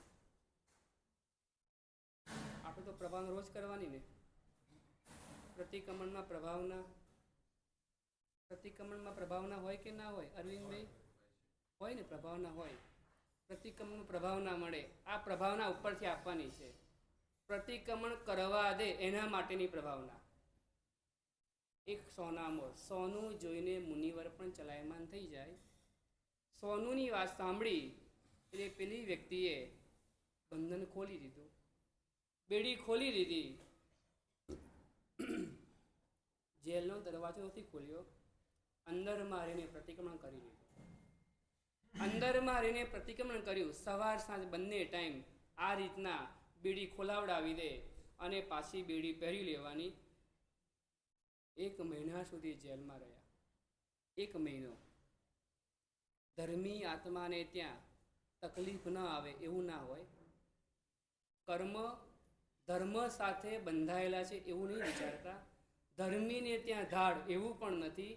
આપણે તો પ્રભાવના રોજ કરવાની ને. પ્રતિક્રમણમાં પ્રભાવના હોય કે ના હોય? અરવિંદભાઈ હોય ને, પ્રભાવના હોય. પ્રતિક્રમણ પ્રભાવના મળે, આ પ્રભાવના ઉપરથી આપવાની છે. પ્રતિક્રમણ કરવા દે એના માટેની પ્રભાવના. એક સોનામોર, સોનું જોઈને મુનિવર પણ ચલાયમાન થઈ જાય. સોનુની વાત સાંભળી એટલે પેલી વ્યક્તિએ બંધન ખોલી દીધું, બેડી ખોલી દીધી. જેલનો દરવાજો નથી ખોલ્યો, અંદર મારીને પ્રતિક્રમણ કરી લીધું. અંદર મારીને પ્રતિક્રમણ કર્યું. સવાર સાંજ બંને ટાઈમ આ રીતના બેડી ખોલાવડાવી દે અને પાછી બેડી પહેરી લેવાની. 1 મહિના સુધી જેલમાં રહ્યા. 1 મહિનો. ધર્મી આત્માને ત્યાં તકલીફ ન આવે એવું ના હોય. કર્મ ધર્મ સાથે બંધાયેલા છે એવું નહીં વિચારતા. ધર્મીને ત્યાં ધાડ એવું પણ નથી.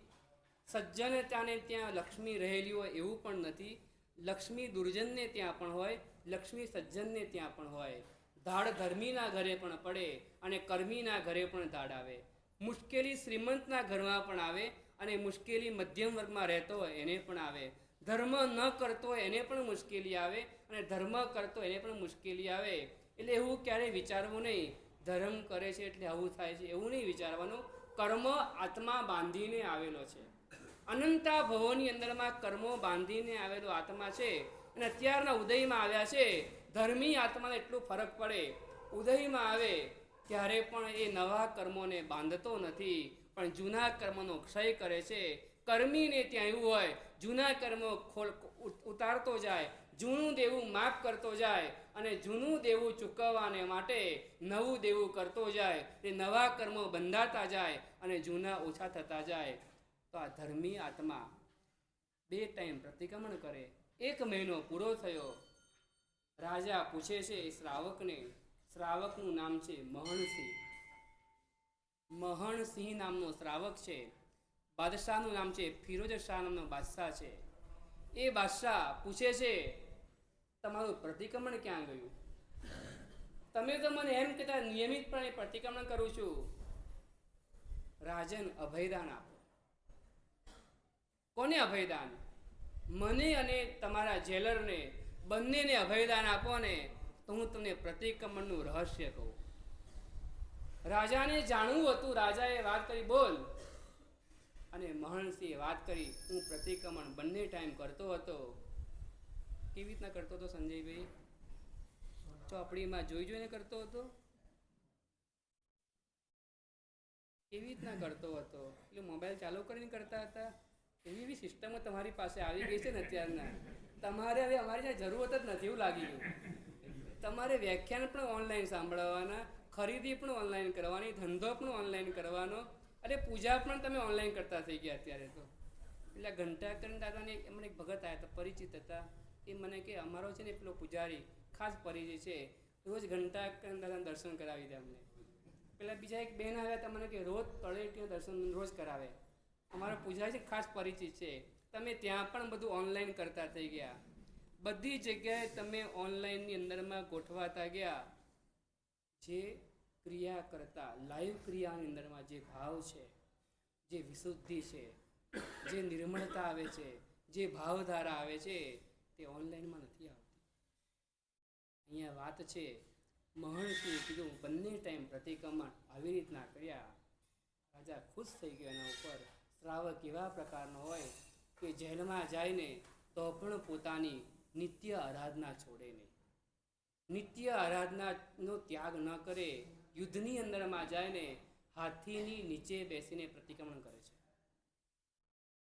સજ્જન ત્યાં લક્ષ્મી રહેલી હોય એવું પણ નથી. લક્ષ્મી દુર્જનને ત્યાં પણ હોય, લક્ષ્મી સજ્જનને ત્યાં પણ હોય. ધાડ ધર્મીના ઘરે પણ પડે અને કર્મીના ઘરે પણ ધાડ આવે. મુશ્કેલી શ્રીમંતના ઘરમાં પણ આવે અને મુશ્કેલી મધ્યમ વર્ગમાં રહેતો હોય એને પણ આવે. ધર્મ ન કરતો હોય એને પણ મુશ્કેલી આવે અને ધર્મ કરતો એને પણ મુશ્કેલી આવે. એટલે એવું ક્યારેય વિચારવું નહીં ધર્મ કરે છે એટલે આવું થાય છે, એવું નહીં વિચારવાનું. કર્મ આત્મા બાંધીને આવેલો છે. અનંતા ભવોની અંદરમાં કર્મો બાંધીને આવેલો આત્મા છે અને અત્યારના ઉદયમાં આવ્યા છે. ધર્મી આત્માને એટલું ફરક પડે, ઉદયમાં આવે ત્યારે પણ એ નવા કર્મોને બાંધતો નથી, પણ જૂના કર્મનો ક્ષય કરે છે. કર્મીને ત્યાં એવું હોય, જૂના કર્મો ઉતારતો જાય, જૂનું દેવું માફ કરતો જાય અને જૂનું દેવું ચૂકવવાને માટે નવું દેવું કરતો જાય. તે નવા કર્મો બંધાતા જાય અને જૂના ઓછા થતા જાય. તો આ ધર્મી આત્મા 2 ટાઈમ પ્રતિક્રમણ કરે. 1 મહિનો પૂરો થયો. રાજા પૂછે છે શ્રાવકને, શ્રાવકનું નામ છે મહણસિંહ. મહણસિંહ નામનો શ્રાવક છે. બાદશાહનું નામ છે ફિરોજ શાહ નામનો બાદશાહ છે. એ બાદશાહ પૂછે છે તમારું પ્રતિક્રમણ ક્યાં ગયું? તમે તો મને એમ કહેતા નિયમિતપણે પ્રતિક્રમણ કરું છું. રાજન અભયદાન આપો. કોને અભયદાન? મને અને તમારા જેલરને બંનેને અભયદાન આપો ને તો હું તમને પ્રતિક્રમણનું રહસ્ય કહું. રાજાને જાણવું હતું. રાજાએ વાત કરી, બોલ. અને મહણસિંહે વાત કરી, હું પ્રતિક્રમણ બંને ટાઈમ કરતો હતો. કેવી રીતના કરતો હતો સંજયભાઈ? ચોપડીમાં જોઈને કરતો હતો? કેવી રીતના કરતો હતો? એટલે મોબાઈલ ચાલુ કરીને કરતા હતા? એવી સિસ્ટમો તમારી પાસે આવી ગઈ છે ને અત્યારના. તમારે હવે અમારી ત્યાં જરૂરત જ નથી એવું લાગી ગયું. તમારે વ્યાખ્યાન પણ ઓનલાઈન સાંભળવાના, ખરીદી પણ ઓનલાઈન કરવાની, ધંધો પણ ઓનલાઈન કરવાનો, અરે પૂજા પણ તમે ઓનલાઈન કરતા થઈ ગયા અત્યારે તો. એટલે ઘંટાકરણ દાદાને એમને એક ભગત આવ્યા હતા, પરિચિત હતા. એ મને કે અમારો છે ને પેલો પૂજારી ખાસ પરિચય છે, રોજ ઘંટાકરણ દાદાના દર્શન કરાવી દે અમને. પેલા બીજા એક બહેન આવ્યા હતા, મને કે રોજ તળેટીના દર્શન રોજ કરાવે. અમારો પૂજા છે ખાસ પરિચિત છે. તમે ત્યાં પણ બધું ઓનલાઈન કરતા થઈ ગયા. બધી જગ્યાએ તમે ઓનલાઈનની અંદરમાં ગોઠવાતા ગયા. જે ક્રિયા કરતા લાઈવ ક્રિયાની અંદરમાં જે ભાવ છે, જે વિશુદ્ધિ છે, જે નિર્મળતા આવે છે, જે ભાવધારા આવે છે, તે ઓનલાઈનમાં નથી આવતી. અહીંયા વાત છે મહર્ષિએ કીધું બંને ટાઈમ પ્રતિક્રમણ આવી રીતના કર્યા. રાજા ખુશ થઈ ગયો એના ઉપર. શ્રાવક એવા પ્રકારનો હોય કે જેલમાં જાય ને તો પણ પોતાની નિત્ય આરાધના છોડે નહીં, નિત્ય આરાધનાનો ત્યાગ ન કરે. યુદ્ધની અંદરમાં જાય ને હાથીની નીચે બેસીને પ્રતિક્રમણ કરે છે.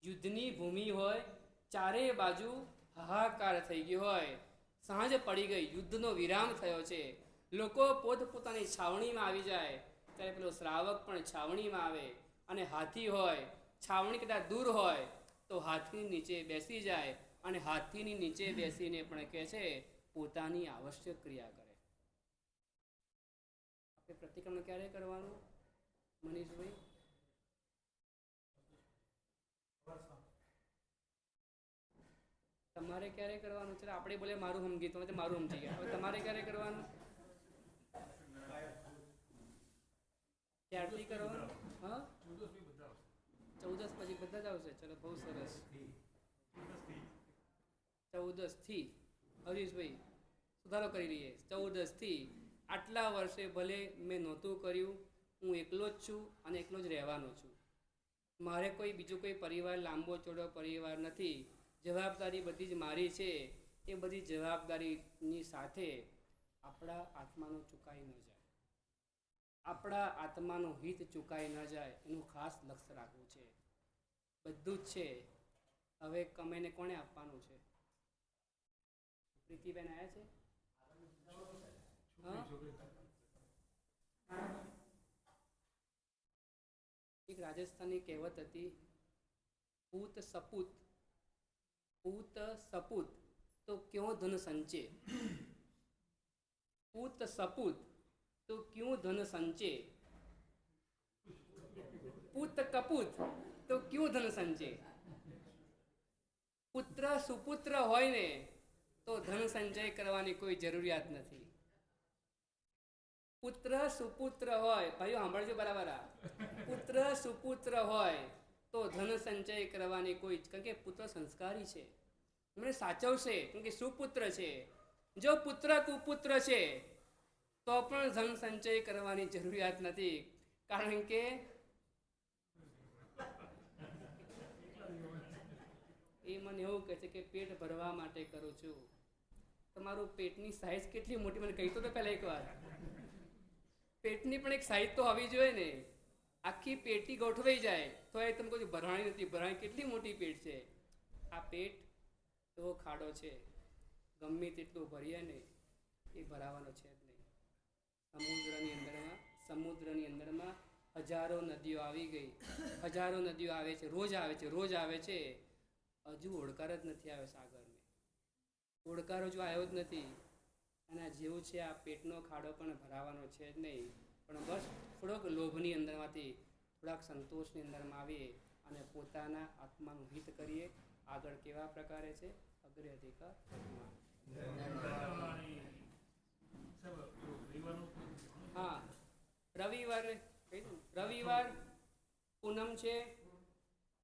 યુદ્ધની ભૂમિ હોય, ચારે બાજુ હાહાકાર થઈ ગયો હોય, સાંજ પડી ગઈ, યુદ્ધનો વિરામ થયો છે, લોકો પોતપોતાની છાવણીમાં આવી જાય ત્યારે પેલો શ્રાવક પણ છાવણીમાં આવે અને હાથી હોય, છાવણી કદાચ દૂર હોય તો હાથીની નીચે બેસી જાય અને હાથીની નીચે બેસીને પણ કહે છે પોતાની આવશ્યક ક્રિયા કરે. આપણે પ્રતિક્રમણ ક્યારે કરવાનું મનીષભાઈ? તમારે ક્યારે કરવાનું છે? આપણે બોલે મારું સમજી, તમે મારું સમજી ગયા. હવે તમારે ક્યારે કરવાનું? ક્યારથી કરવાનું? હા, 14 પછી બધા જ આવશે. ચલો, બહુ સરસ. 14 થી હરીશભાઈ સુધારો કરી લઈએ. 14 થી આટલા વર્ષે ભલે મેં નહોતું કર્યું, હું એકલો જ છું અને એકલો જ રહેવાનો છું. મારે કોઈ બીજું કોઈ પરિવાર લાંબો ચોડો પરિવાર નથી. જવાબદારી બધી જ મારી છે. એ બધી જવાબદારીની સાથે આપણા આત્માનું ચૂકાઈ ન જાય, આપણા આત્માનું હિત ચૂકાઈ ન જાય, એનું ખાસ લક્ષ્ય રાખવું છે. બધું જ છે. હવે કમાઈને કોણે આપવાનું છે? પ્રીતિબેન આવ્યા છે? એક રાજસ્થાની કહેવત હતી, પૂત સપૂત, પૂત સપૂત તો ક્यों ધન સંચે, પૂત સપૂત તો ક્यों ધન સંચે, પૂત કપૂત તો ક્यों ધન સંચે. પુત્ર સુપુત્ર હોય ને તો ધન સંચય કરવાની કોઈ જરૂરિયાત નથી. પુત્ર સુપુત્ર હોય, ભાઈઓ સાંભળજો બરાબર, પુત્ર સુપુત્ર હોય તો ધન સંચય કરવાની કોઈ, કારણ કે પુત્ર સંસ્કારી છે, મને સાચવશે, કારણ કે સુપુત્ર છે. જો પુત્ર કુપુત્ર છે તો પણ ધન સંચય કરવાની જરૂરિયાત નથી, કારણ કે એ મને એવું કહે છે કે પેટ ભરવા માટે કરું છું. તમારું પેટની સાઈઝ કેટલી મોટી મને કહી તો પહેલા એકવાર. પેટની પણ એક સાઈઝ તો હોવી જોઈએ ને. આખી પેટી ગોઠવાઈ જાય તો એ તમે કોઈ ભરાણી નથી. ભરાણી કેટલી મોટી પેટ છે. આ પેટ એવો ખાડો છે, ગમે તેટલું ભરીએ ને એ ભરાવાનો છે જ નહીં. સમુદ્રની અંદરમાં હજારો નદીઓ આવી ગઈ, હજારો નદીઓ આવે છે, રોજ આવે છે, રોજ આવે છે, હજુ ઓડકાર જ નથી આવ્યો સાગરને. ઓડકાર હજુ આવ્યો જ નથી. અને જેવું છે આ પેટનો ખાડો પણ ભરાવાનો છે જ નહીં. પણ બસ થોડોક લોભની અંદરમાંથી થોડાક સંતોષની અંદરમાં આવીએ અને પોતાના આત્માનું હિત કરીએ. આગળ કેવા પ્રકારે છે? અગ્રે અધિકાર. હા, રવિવાર પૂનમ છે.